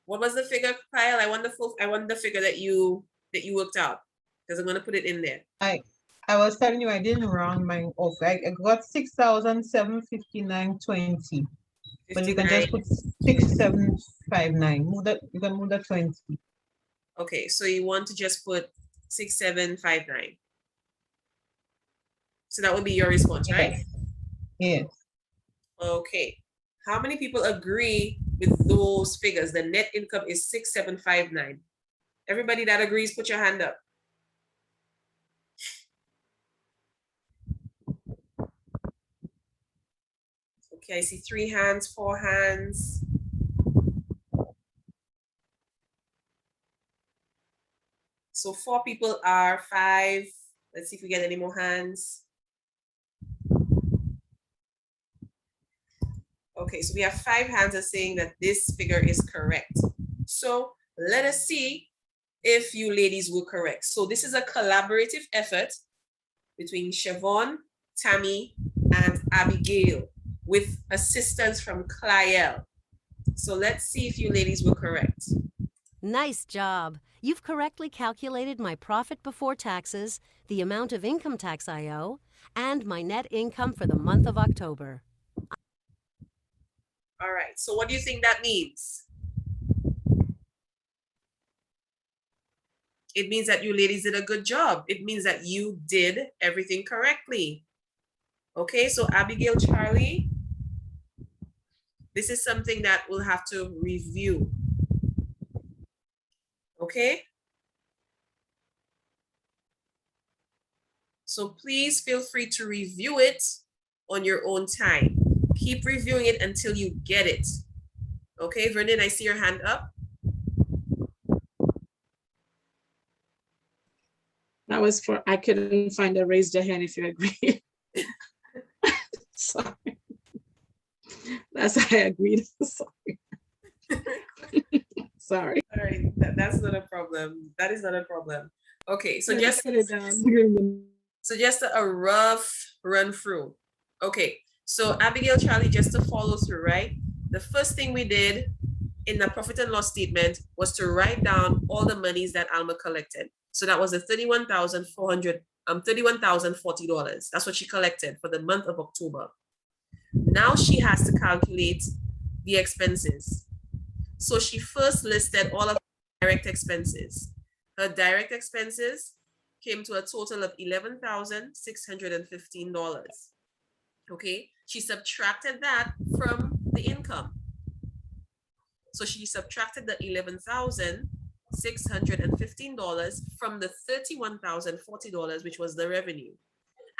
What was the figure, Kyle? I want the figure that you worked out, because I'm gonna put it in there. I was telling you I didn't round mine off. I got 6,759.20. But you can just put 6,759. You can move the 20. Okay, so you want to just put 6,759. So that would be your response, right? Yes. Okay. How many people agree with those figures? The net income is 6,759. Everybody that agrees, put your hand up. Okay, I see 3 hands, 4 hands. So 4 people are 5. Let's see if we get any more hands. Okay, so we have 5 hands are saying that this figure is correct. So let us see if you ladies were correct. So this is a collaborative effort between Siobhan, Tammy, and Abigail with assistance from Cliel. So let's see if you ladies were correct. Nice job. You've correctly calculated my profit before taxes, the amount of income tax I owe, and my net income for the month of October. All right, so what do you think that means? It means that you ladies did a good job. It means that you did everything correctly. Okay, so Abigail, Charlie, this is something that we'll have to review. Okay? So please feel free to review it on your own time. Keep reviewing it until you get it. Okay, Vernon, I see your hand up. That was for, I couldn't find a raise your hand if you agree. Sorry. That's how I agreed. Sorry. Sorry. All right, that's not a problem. That is not a problem. Okay, so just a rough run through. Okay, so Abigail, Charlie, just to follow through, right? The first thing we did in the profit and loss statement was to write down all the monies that Alma collected. So that was the $31,040. That's what she collected for the month of October. Now she has to calculate the expenses. So she first listed all of her direct expenses. Her direct expenses came to a total of $11,615. Okay, she subtracted that from the income. So she subtracted the $11,615 from the $31,040, which was the revenue.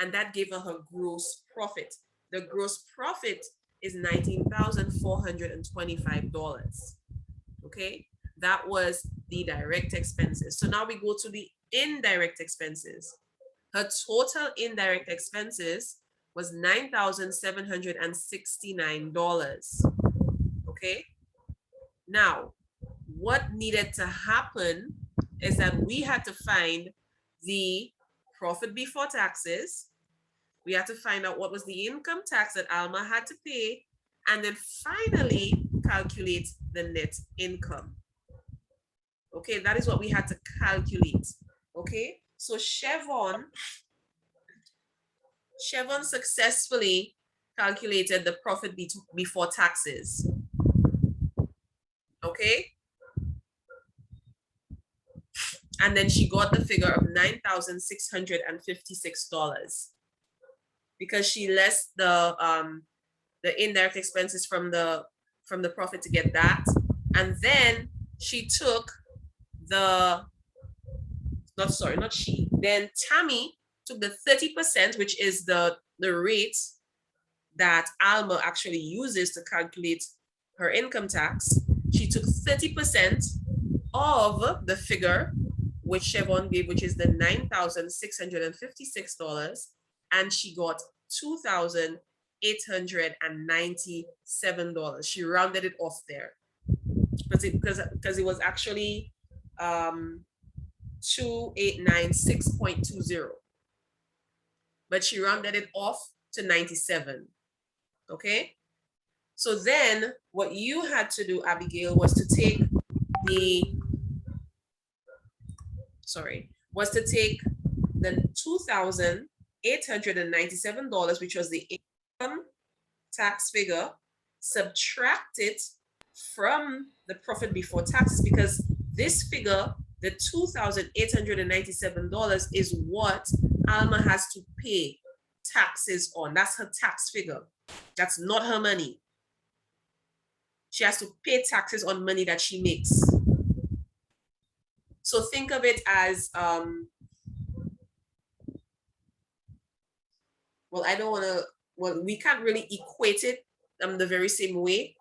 And that gave her gross profit. The gross profit is $19,425. Okay, that was the direct expenses. So now we go to the indirect expenses. Her total indirect expenses was $9,769. Okay, now what needed to happen is that we had to find the profit before taxes. We had to find out what was the income tax that Alma had to pay, and then finally calculate the net income. Okay, that is what we had to calculate. Okay, so Siobhan successfully calculated the profit before taxes. Okay, and then she got the figure of $9,656 because she less the indirect expenses from the profit to get that, and then she took then Tammy took the 30%, which is the rate that Alma actually uses to calculate her income tax. She took 30% of the figure which Siobhan gave, which is the $9,656, and she got $2,897. She rounded it off there. because it was actually 2896.20, but she rounded it off to 97. Okay, so then what you had to do, Abigail, was to take the $2,897, which was the income tax figure, subtract it from the profit before taxes, because this figure, the $2,897, is what Alma has to pay taxes on. That's her tax figure. That's not her money. She has to pay taxes on money that she makes. So think of it as, well, I don't want to, well, we can't really equate it the very same way,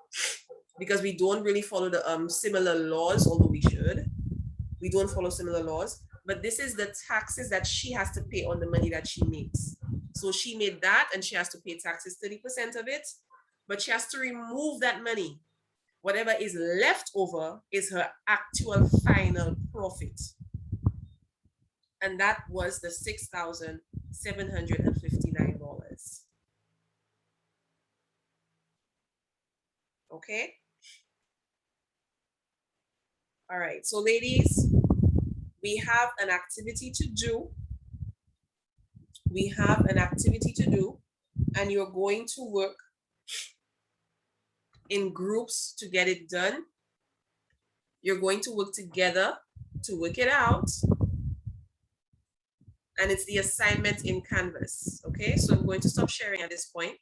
because we don't really follow the similar laws, although we should. We don't follow similar laws, but this is the taxes that she has to pay on the money that she makes. So she made that and she has to pay taxes, 30% of it, but she has to remove that money. Whatever is left over is her actual final profit. And that was the $6,759. Okay. All right, so ladies, we have an activity to do. We have an activity to do, and you're going to work in groups to get it done. You're going to work together to work it out. And it's the assignment in Canvas. Okay, so I'm going to stop sharing at this point.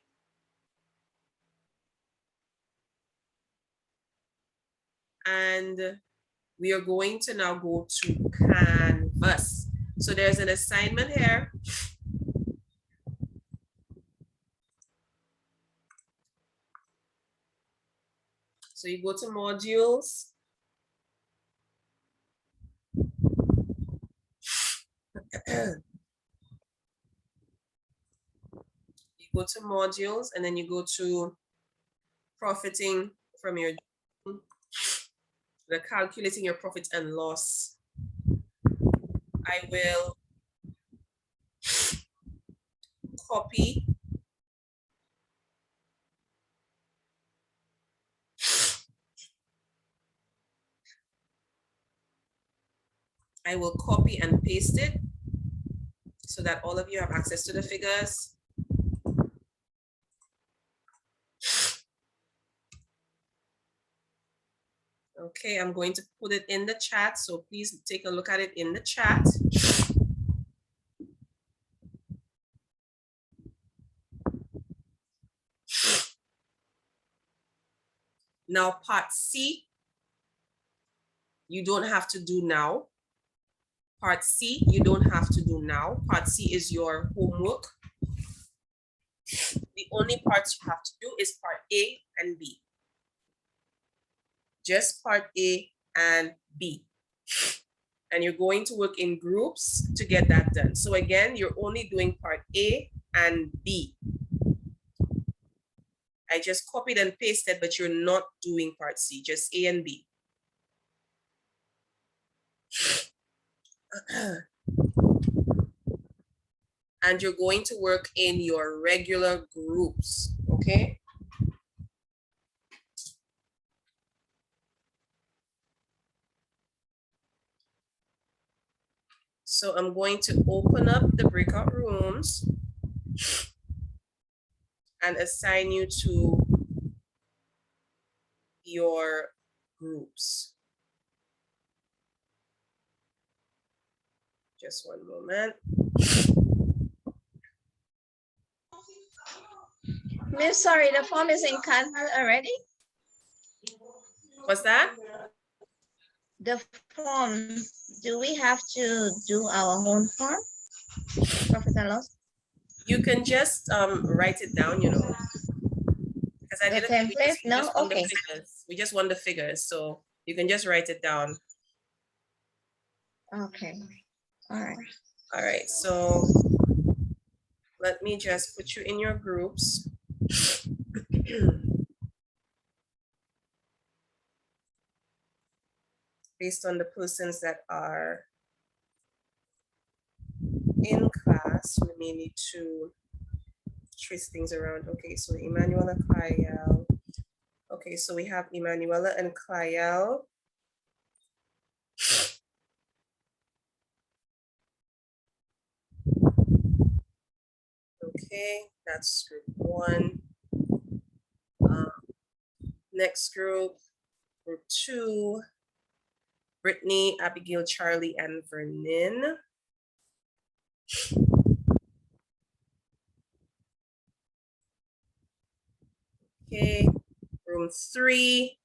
And we are going to now go to Canvas. So there's an assignment here. So you go to modules. You go to modules and then you go to profiting from your, the calculating your profit and loss. I will copy and paste it so that all of you have access to the figures. Okay, I'm going to put it in the chat, so please take a look at it in the chat. Now, part C, you don't have to do now. Part C, you don't have to do now. Part C is your homework. The only parts you have to do is part A and B. Just part A and B. And you're going to work in groups to get that done. So again, you're only doing part A and B. I just copied and pasted, but you're not doing part C, just A and B. And you're going to work in your regular groups, okay? So I'm going to open up the breakout rooms and assign you to your groups. Just one moment. Miss, sorry, the form is in Canvas already? What's that? The form, do we have to do our own form? Profit and loss? You can just write it down, you know. Because I The didn't. template? No? Okay. We just want the figures, so you can just write it down. Okay. All right. All right. So let me just put you in your groups. based on the persons that are in class, we may need to trace things around. Okay, so Emanuela, Kyle. Okay, so we have Emanuela and Kyle. Okay, that's group 1. Next group 2, Brittany, Abigail, Charlie, and Vernon. Okay, room 3,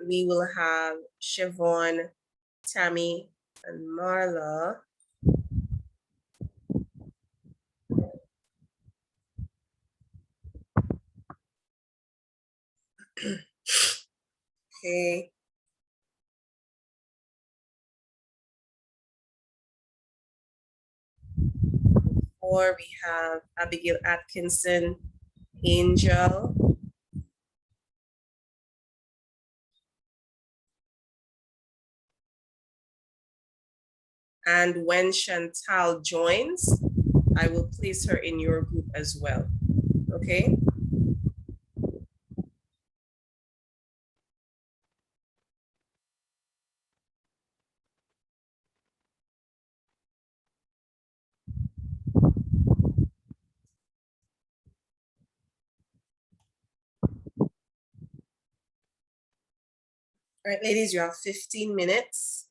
we will have Siobhan, Tammy, and Marla. Okay. Or we have Abigail Atkinson, Angel, and when Chantal joins, I will place her in your group as well. Okay. All right, ladies, you have 15 minutes.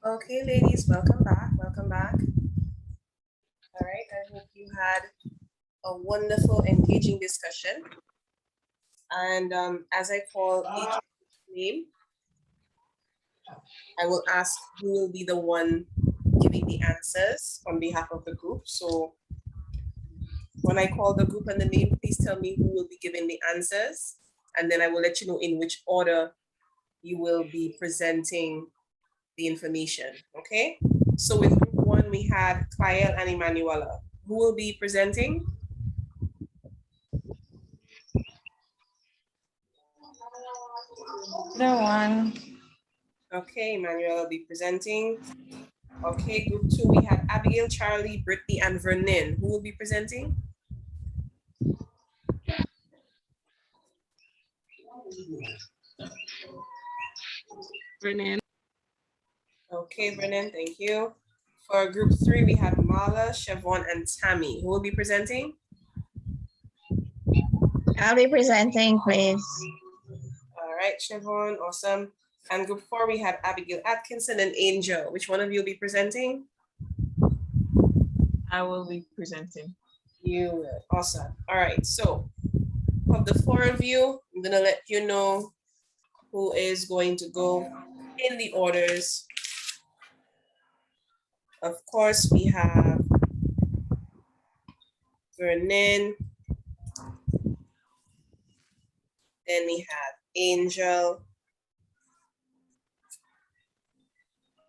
Okay, ladies, welcome back. Welcome back. All right, I hope you had a wonderful, engaging discussion. And as I call each name, I will ask who will be the one giving the answers on behalf of the group. So when I call the group and the name, please tell me who will be giving the answers. And then I will let you know in which order you will be presenting the information, okay? So with group 1, we had Kyle and Emanuela. Who will be presenting? The one. Okay, Emanuela will be presenting. Okay, group 2, we have Abigail, Charlie, Brittany, and Vernon. Who will be presenting? Vernon. Okay, Vernon, thank you. For group 3, we have Marla, Siobhan, and Tammy. Who will be presenting? I'll be presenting, please. All right, Siobhan, awesome. And group 4, we have Abigail Atkinson and Angel. Which one of you will be presenting? I will be presenting. You will, awesome. All right, so of the 4 of you, I'm gonna let you know who is going to go in the orders. Of course, we have Vernon, then we have Angel,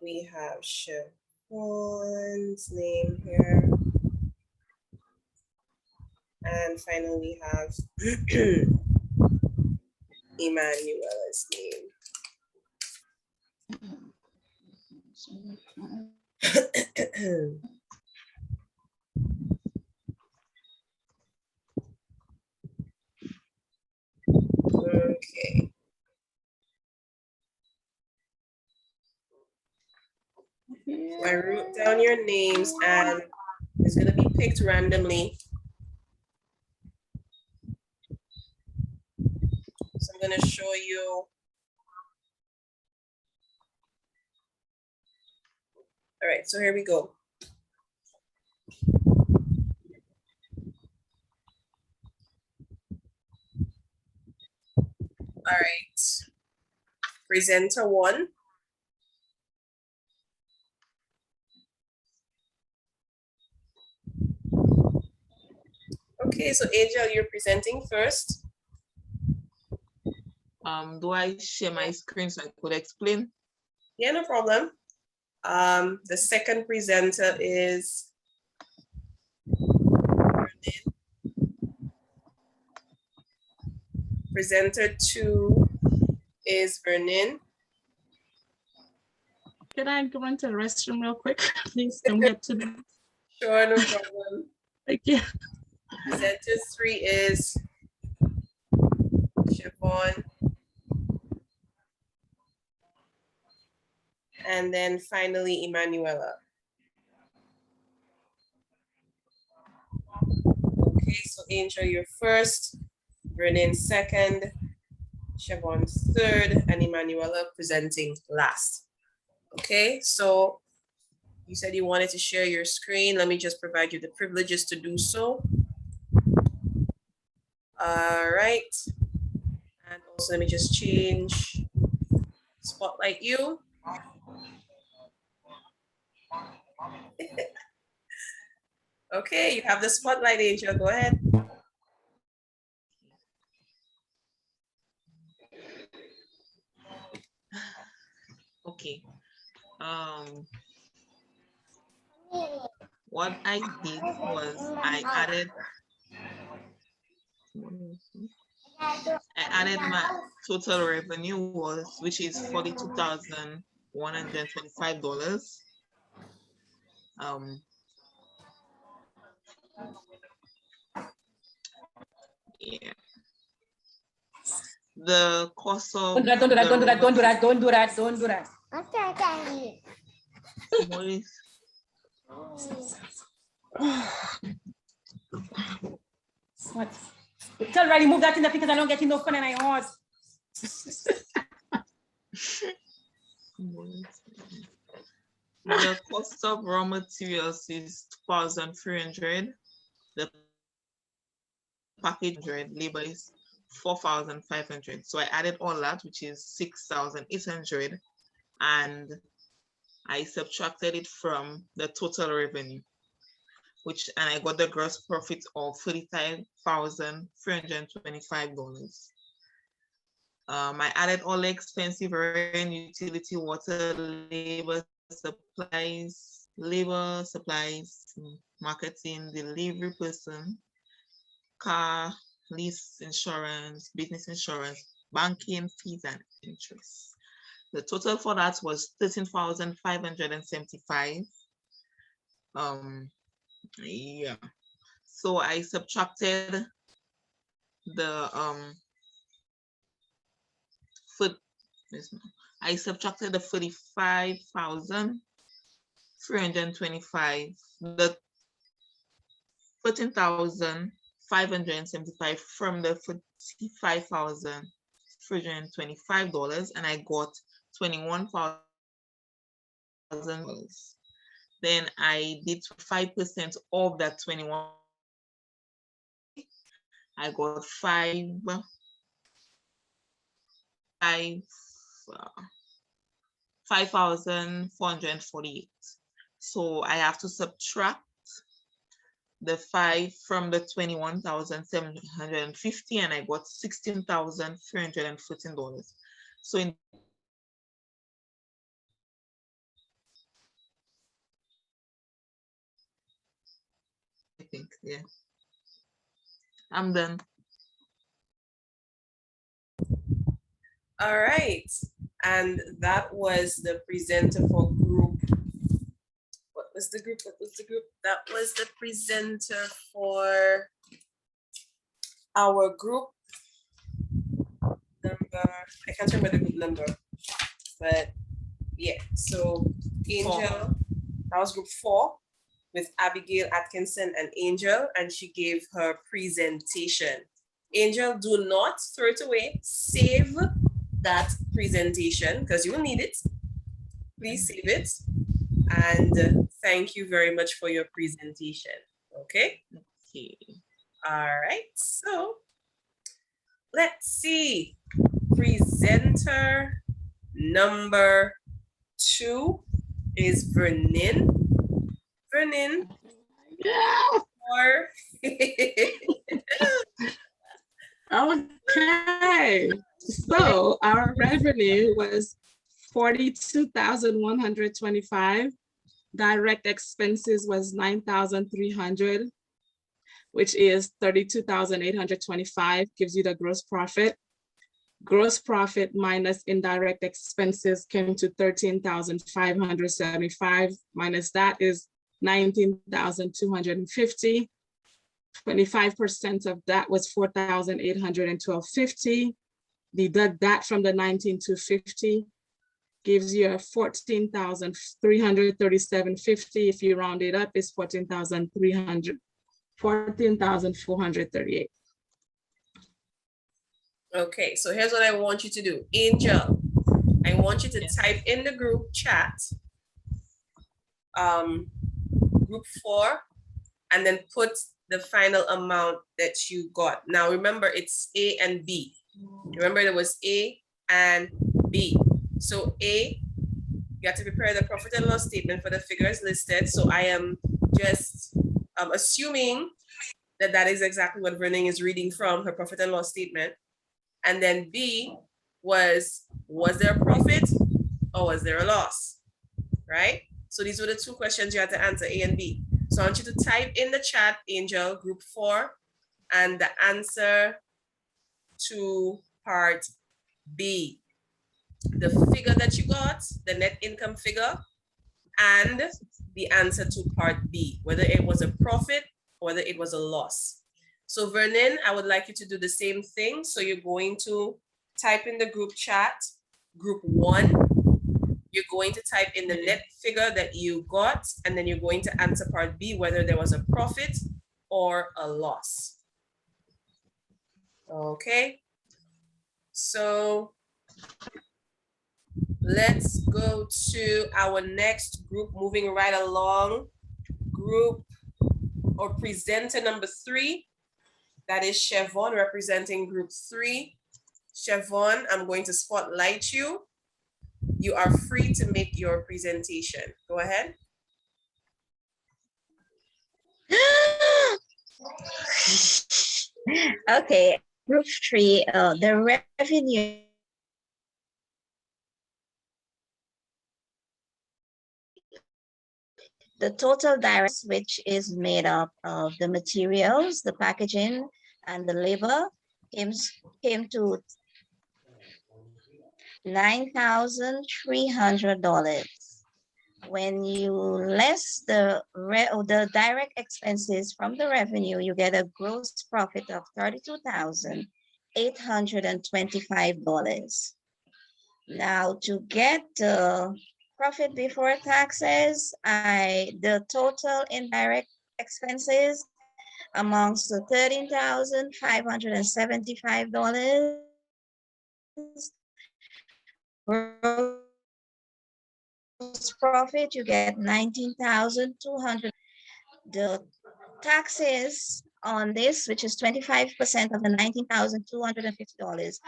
we have Siobhan's name here, and finally we have Emanuela's name. Okay. So I wrote down your names and it's gonna be picked randomly. So I'm gonna show you. All right, so here we go. All right. Presenter 1. Okay, so Angel, you're presenting first. Do I share my screen so I could explain? Yeah, no problem. The second presenter is Vernon. Presenter 2 is Vernon. Can I go into the restroom real quick? Please don't get to me. Sure, no problem. Thank you. Presenter 3 is Siobhan. And then finally, Emanuela. Okay, so Angel, you're first, Vernon second, Siobhan third, and Emanuela presenting last. Okay, so you said you wanted to share your screen. Let me just provide you the privileges to do so. All right. And also let me just change spotlight you. Okay, you have the spotlight, Angel. Go ahead. Okay. What I did was I added my total revenue was, which is $42,125. Yeah. The cost of don't do that, don't do that, don't do that, don't do that, don't do that. What? Tell Riley, move that in the because I don't get enough fun and I horse. The cost of raw materials is $2,300. The package labor is $4,500. So I added all that, which is $6,800, and I subtracted it from the total revenue, and I got the gross profit of $35,325. I added all the expensive rent, utility, water, labor, supplies, marketing, delivery person, car, lease insurance, business insurance, banking fees, and interest. The total for that was $13,575. Yeah. So I subtracted the I subtracted the 45,325, the 13,575 from the $45,325, and I got $21,000. Then I did 5% of that 21. I got $5,448. So I have to subtract the 5 from the 21,750, and I got $16,314. So I think, yeah, I'm done. All right, and that was the presenter for group. What was the group? That was the presenter for our group number. I can't remember the group number, but yeah. So Angel, that was group 4 with Abigail Atkinson and Angel, and she gave her presentation. Angel, do not throw it away. Save that presentation because you will need it. Please save it. And thank you very much for your presentation. Okay? Okay. All right. So let's see. presenter number 2 is Vernin. Vernin. Yeah. Or Okay. So our revenue was 42,125. Direct expenses was 9,300, which is 32,825, gives you the gross profit. Gross profit minus indirect expenses came to 13,575. Minus that is 19,250. 25% of that was 4,812.50. Deduct that from the 19,250, gives you a 14,337.50. If you round it up, it's 14,438. okay, so here's what I want you to do. Angel, I want you to type in the group chat, group 4, and then put the final amount that you got. Now remember, it's A and B. Remember, there was A and B. So A, you have to prepare the profit and loss statement for the figures listed. So I am just assuming that that is exactly what Verning is reading from her profit and loss statement. And then B was there a profit or was there a loss, right? So these were the 2 questions you had to answer, A and B. So I want you to type in the chat, Angel, group 4, and the answer to part B. The figure that you got, the net income figure, and the answer to part B, whether it was a profit or whether it was a loss. So Vernon, I would like you to do the same thing. So you're going to type in the group chat, group 1. You're going to type in the net figure that you got, and then you're going to answer part B, whether there was a profit or a loss. Okay. So let's go to our next group, moving right along. Group or presenter number 3, that is Chevon representing group 3. Chevon, I'm going to spotlight you. You are free to make your presentation. Go ahead. Okay, group 3, the revenue the total direct, which is made up of the materials, the packaging, and the labor, came to $9,300. When you less the direct expenses from the revenue, you get a gross profit of $32,825. Now, to get the profit before taxes, the total indirect expenses amounts to $13,575. Gross profit, you get $19,200. The taxes on this, which is 25% of the $19,250,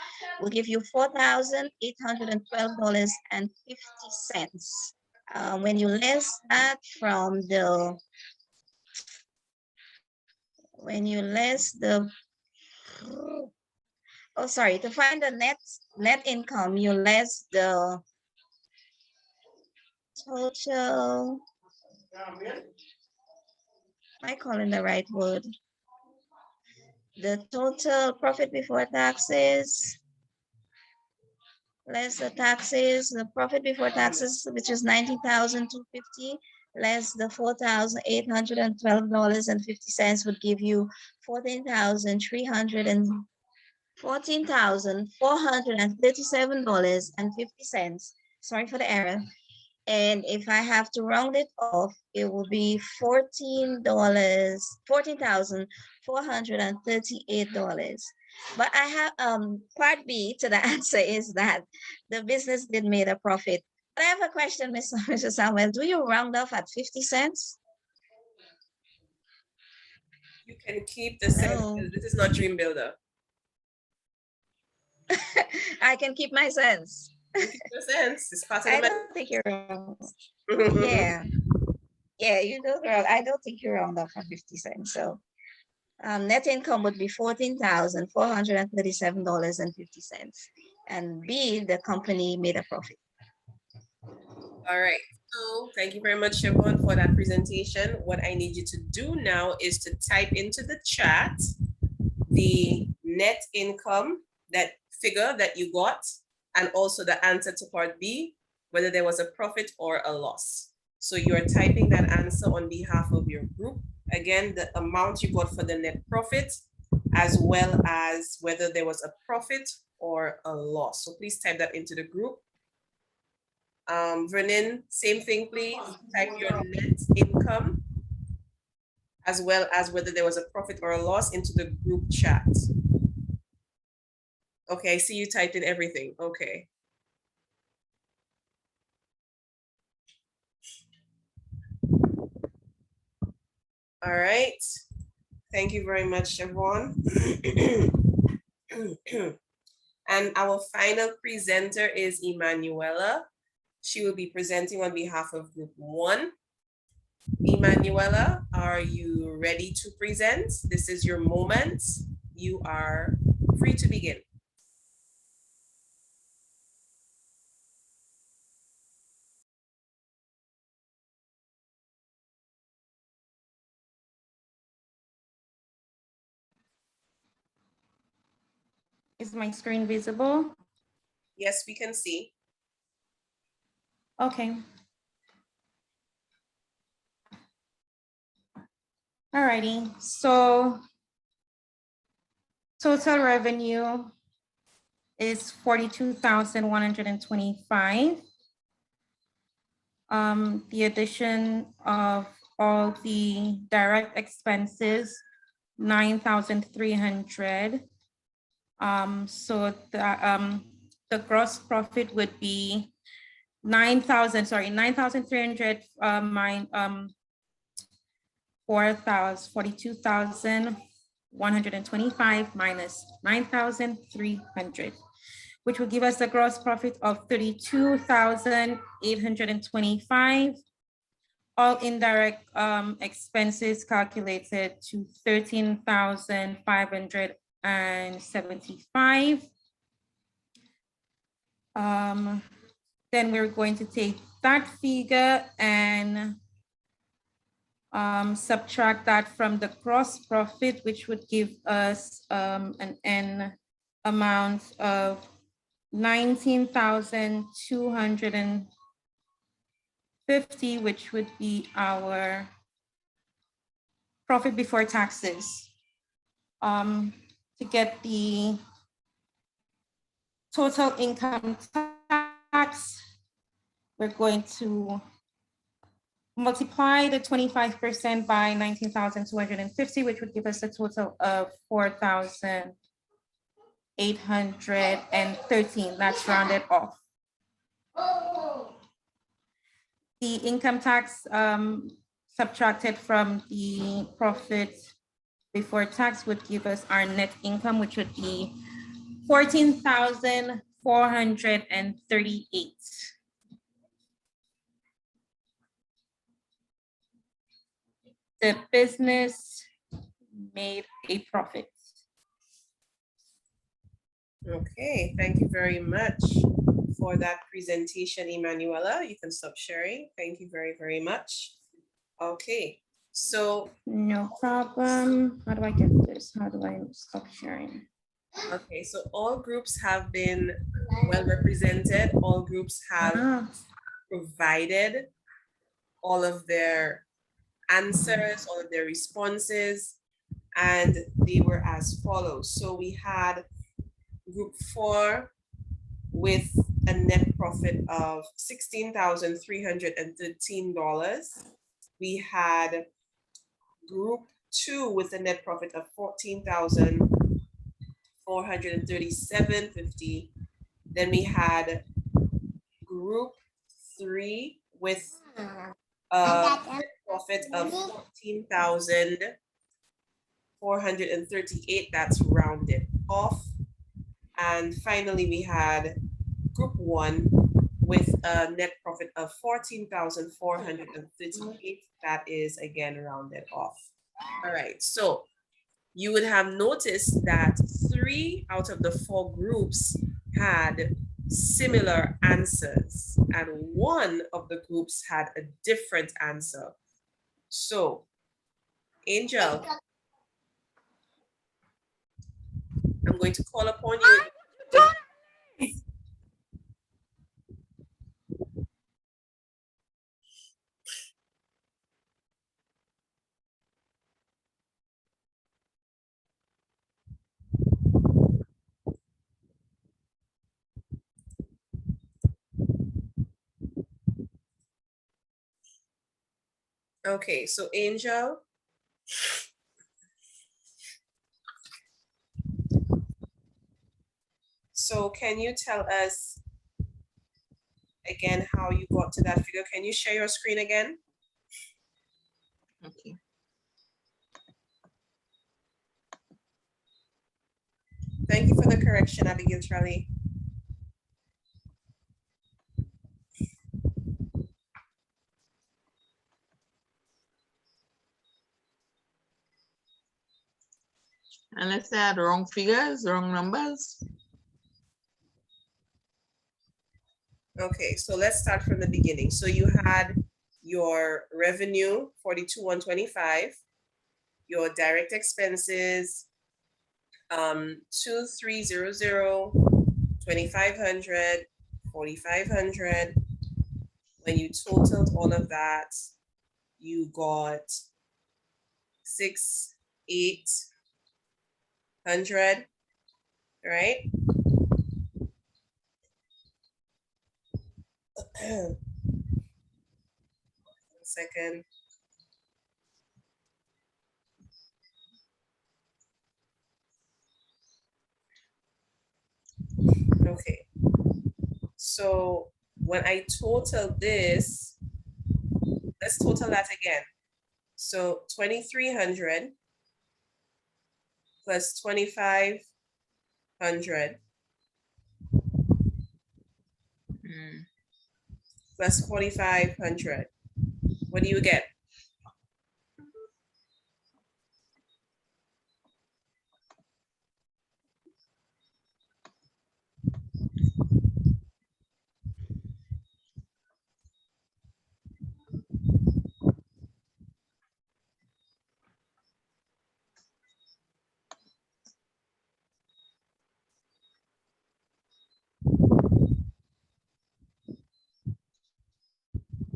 will give you $4,812.50. When you less that from the, to find the net income, you less the total, am I calling the right word? The total profit before taxes, less the taxes, the profit before taxes, which is $19,250, less the $4,812.50 would give you $14,437.50. Sorry for the error. And if I have to round it off, it will be $14,438. But I have part B to the answer is that the business did make a profit. But I have a question, Mr. Samuel. Do you round off at 50 cents? You can keep the cent. This is not Dream Builder. I can keep my sense. You keep your sense. It's part of I the don't think you're wrong. message. Yeah. Yeah, you know, girl, I don't think you're wrong though for 50 cents. So net income would be $14,437.50. And B, the company made a profit. All right. So thank you very much, Siobhan, for that presentation. What I need you to do now is to type into the chat the net income, that figure that you got, and also the answer to part B, whether there was a profit or a loss. So you're typing that answer on behalf of your group. Again, the amount you got for the net profit, as well as whether there was a profit or a loss. So please type that into the group. Vernon, same thing, please. Type your net income, as well as whether there was a profit or a loss, into the group chat. Okay, I see you typed in everything. Okay. All right. Thank you very much, Siobhan. And our final presenter is Emanuela. She will be presenting on behalf of Group 1. Emanuela, are you ready to present? This is your moment. You are free to begin. Is my screen visible? Yes, we can see. Okay. Alrighty, so total revenue is 42,125. The addition of all the direct expenses, 9,300. So the gross profit would be 9,300 42,125 minus 9,300, which will give us a gross profit of 32,825. All indirect expenses calculated to 13,575. Then we're going to take that figure and subtract that from the gross profit, which would give us an end amount of 19,250, which would be our profit before taxes. To get the total income tax, we're going to multiply the 25% by 19,250, which would give us a total of 4,813. That's rounded off. The income tax subtracted from the profit before tax would give us our net income, which would be 14,438. The business made a profit. Okay, thank you very much for that presentation, Emanuela. You can stop sharing. Thank you very, very much. Okay, so. No problem. How do I get this? How do I stop sharing? Okay, so all groups have been well represented. All groups have provided all of their answers, all of their responses, and they were as follows. So we had Group 4 with a net profit of $16,313. We had Group 2 with a net profit of $14,437.50. Then we had Group 3 with a net profit of $14,438. That's rounded off. And finally, we had group 1 with a net profit of 14,438. That is again rounded off. All right, so you would have noticed that 3 out of the 4 groups had similar answers, and 1 of the groups had a different answer. So, Angel, I'm going to call upon you. Okay, so Angel. So can you tell us again how you got to that figure? Can you share your screen again? Okay. Thank you for the correction, Abigail Charlie. Unless I had wrong figures, wrong numbers. Okay, so let's start from the beginning. So you had your revenue, 42,125, your direct expenses, 2,300, 2,500, 4,500. When you totaled all of that, you got 6,800, right? One second. Okay. So when I total this, let's total that again. So 2,300 plus 2,500 plus 4,500. What do you get?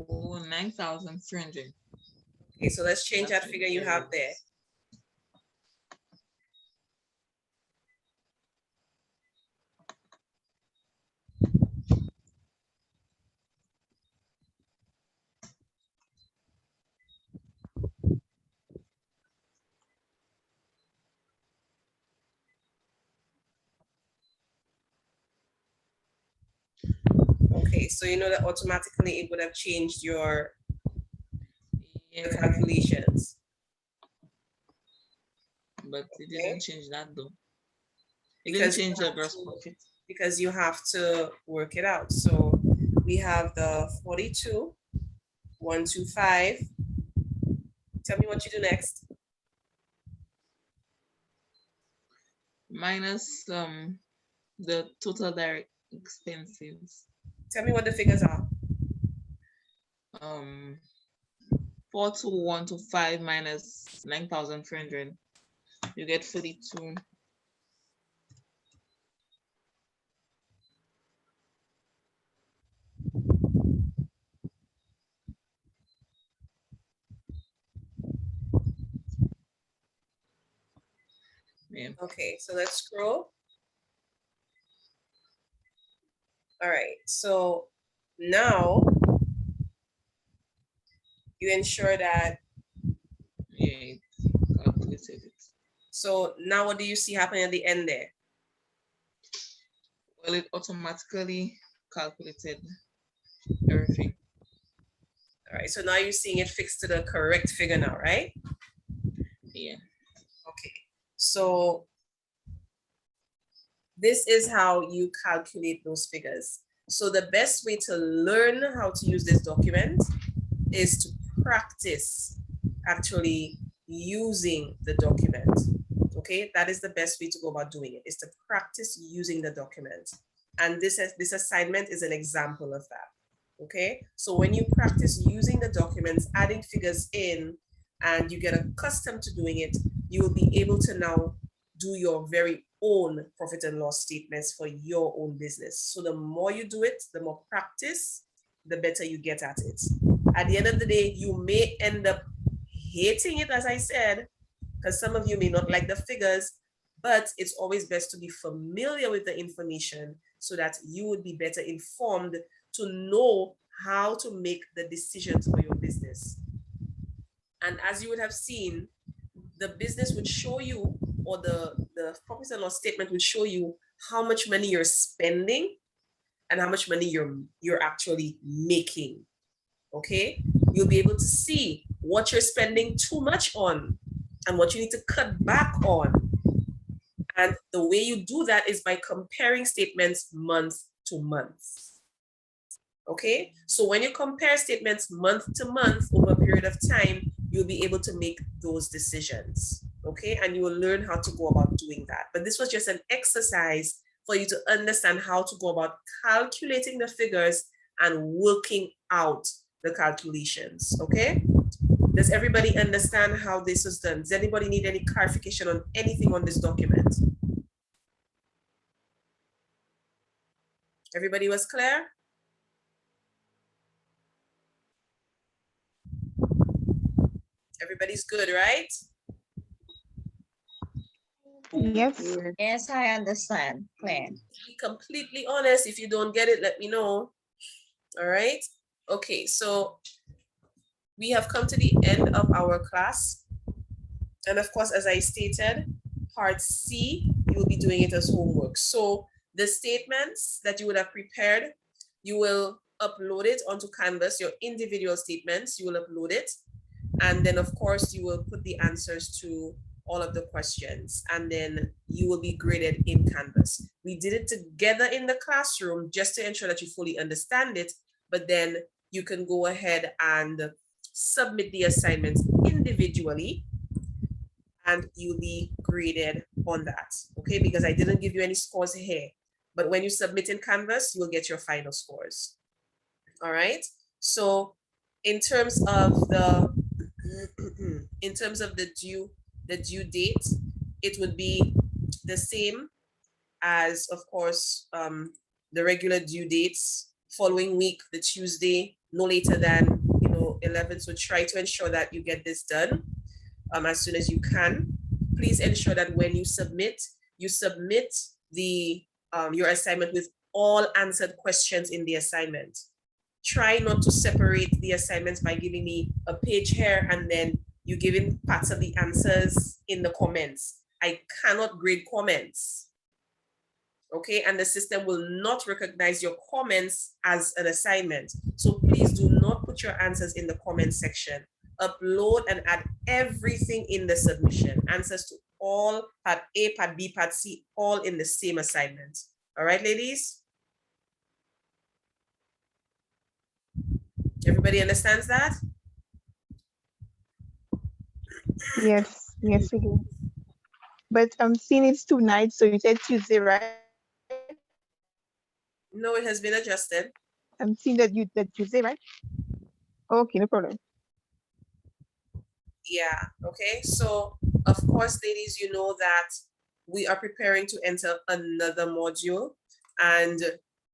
Oh, 9,300. Okay, so let's change that figure you have there. Okay, so you know that automatically it would have changed your calculations. But it didn't change that though. It Because didn't change the gross profit. Because you have to work it out. So we have the 42,125. Tell me what you do next. Minus the total direct expenses. Tell me what the figures are. 42,125 minus 9,300. You get 42. Yeah. Okay, so let's scroll. All right, so now you ensure that. Yeah, it calculated it. So now what do you see happening at the end there? Well, it automatically calculated everything. All right, so now you're seeing it fixed to the correct figure now, right? Yeah. Okay, so this is how you calculate those figures. So the best way to learn how to use this document is to practice actually using the document. Okay, that is the best way to go about doing it, is to practice using the document. And this assignment is an example of that. Okay, so when you practice using the documents, adding figures in, and you get accustomed to doing it, you will be able to now do your very own profit and loss statements for your own business. So the more you do it, the more practice, the better you get at it. At the end of the day, you may end up hating it, as I said, because some of you may not like the figures, but it's always best to be familiar with the information so that you would be better informed to know how to make the decisions for your business. And as you would have seen, the business would show you, or the profit and loss statement would show you how much money you're spending and how much money you're actually making. Okay, you'll be able to see what you're spending too much on and what you need to cut back on. And the way you do that is by comparing statements month to month. Okay, so when you compare statements month to month over a period of time, you'll be able to make those decisions. Okay, and you will learn how to go about doing that. But this was just an exercise for you to understand how to go about calculating the figures and working out the calculations. Okay, does everybody understand how this is done? Does anybody need any clarification on anything on this document? Everybody was clear? Everybody's good, right? Yes. Yes, I understand, Claire. Be completely honest. If you don't get it, let me know. All right. Okay, so we have come to the end of our class. And of course, as I stated, part C, you will be doing it as homework. So the statements that you would have prepared, you will upload it onto Canvas, your individual statements, you will upload it. And then of course, you will put the answers to all of the questions, and then you will be graded in Canvas. We did it together in the classroom just to ensure that you fully understand it, but then you can go ahead and submit the assignments individually and you'll be graded on that, okay? Because I didn't give you any scores here, but when you submit in Canvas, you will get your final scores. All right, so in terms of the due date, it would be the same as, of course, the regular due dates. Following week, the Tuesday, no later than 11. So try to ensure that you get this done as soon as you can. Please ensure that when you submit the your assignment with all answered questions in the assignment. Try not to separate the assignments by giving me a page here and then you giving parts of the answers in the comments. I cannot grade comments. Okay, and the system will not recognize your comments as an assignment. So please do not put your answers in the comment section. Upload and add everything in the submission. Answers to all, part A, part B, part C, all in the same assignment. All right, ladies? Everybody understands that? Yes, yes, we do. But I'm seeing it's 2 nights, so you said Tuesday, right? No, it has been adjusted. I'm seeing that Tuesday, right? Okay, no problem. Yeah, okay. So, of course, ladies, you know that we are preparing to enter another module, and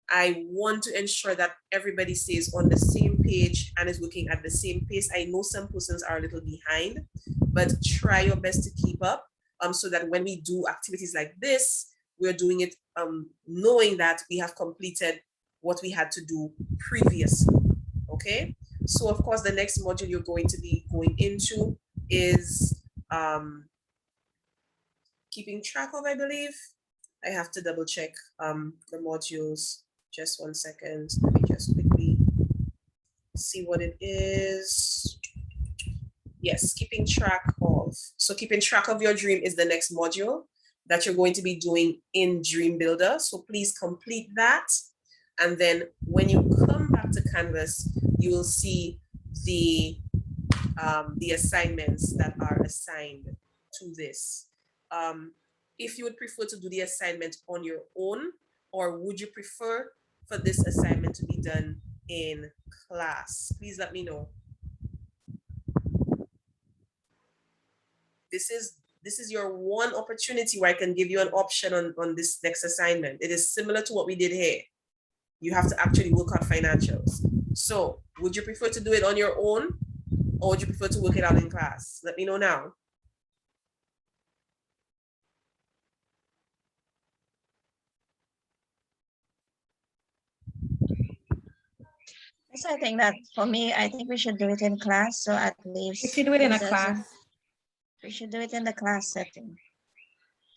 I want to ensure that everybody stays on the same page and is looking at the same pace. I know some persons are a little behind, but try your best to keep up so that when we do activities like this, we're doing it knowing that we have completed what we had to do previously, okay? So of course, the next module you're going to be going into is keeping track of, I believe. I have to double check the modules. Just 1 second. Let me just quickly see what it is. Yes, keeping track of. So keeping track of your dream is the next module. that you're going to be doing in Dream Builder. So please complete that. And then when you come back to Canvas, you will see the assignments that are assigned to this. If you would prefer to do the assignment on your own, or would you prefer for this assignment to be done in class? Please let me know. This is your one opportunity where I can give you an option on this next assignment. It is similar to what we did here. You have to actually work out financials. So would you prefer to do it on your own, or would you prefer to work it out in class? Let me know now. So I think that for me, I think we should do it in class. So at least We should do it in a users- class. We should do it in the class setting.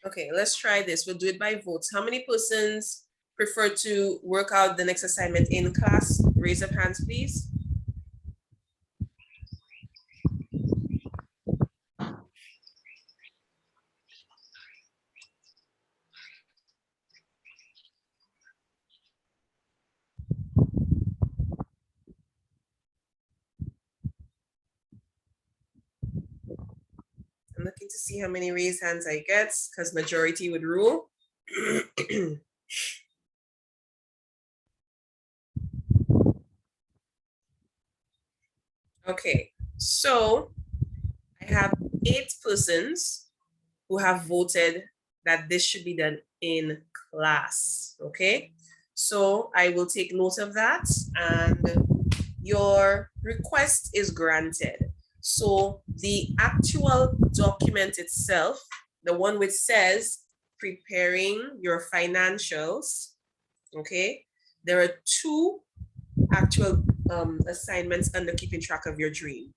Okay, let's try this. We'll do it by votes. How many persons prefer to work out the next assignment in class? Raise up hands, please. I'm looking to see how many raised hands I get, because majority would rule. Okay, so I have 8 persons who have voted that this should be done in class, okay? So I will take note of that, and your request is granted. So the actual document itself, the one which says preparing your financials, okay? There are 2 actual assignments under keeping track of your dream,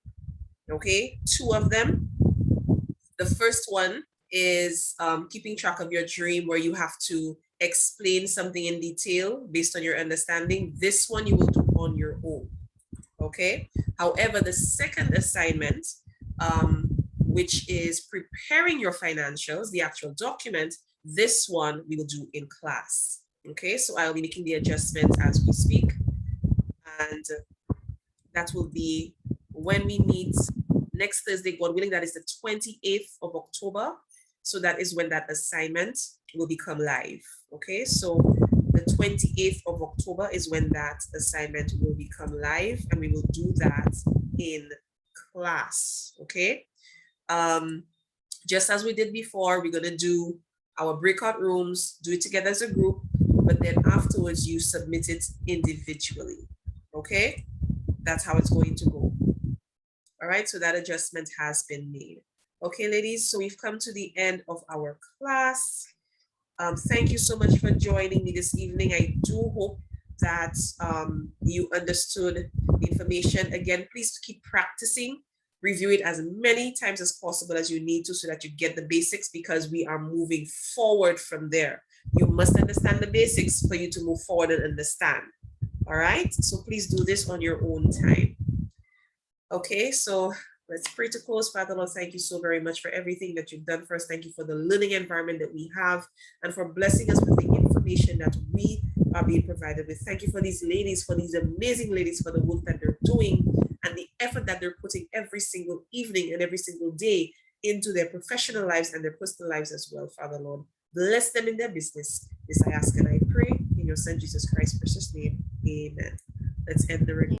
okay? 2 of them. The first one is keeping track of your dream, where you have to explain something in detail based on your understanding. This one you will do on your own, okay? However, the second assignment, which is preparing your financials, the actual document, this one we will do in class, okay? So I'll be making the adjustments as we speak, and that will be when we meet next Thursday, God willing. That is the 28th of October. So that is when that assignment will become live. Okay, so the 28th of October is when that assignment will become live, and we will do that in class. Okay, just as we did before, we're going to do our breakout rooms, do it together as a group, but then afterwards you submit it individually. Okay, that's how it's going to go. All right, so that adjustment has been made. Okay, ladies, so we've come to the end of our class. Thank you so much for joining me this evening. I do hope that you understood the information. Again, please keep practicing. Review it as many times as possible as you need to, so that you get the basics, because we are moving forward from there. You must understand the basics for you to move forward and understand. All right, so please do this on your own time. Okay, so let's pray to close. Father Lord, thank you so very much for everything that you've done for us. Thank you for the learning environment that we have, and for blessing us with the information that we are being provided with. Thank you for these ladies, for these amazing ladies, for the work that they're doing and the effort that they're putting every single evening and every single day into their professional lives and their personal lives as well, Father Lord. Bless them in their business. This I ask and I pray in your Son Jesus Christ's precious name. Amen. Let's end the recording.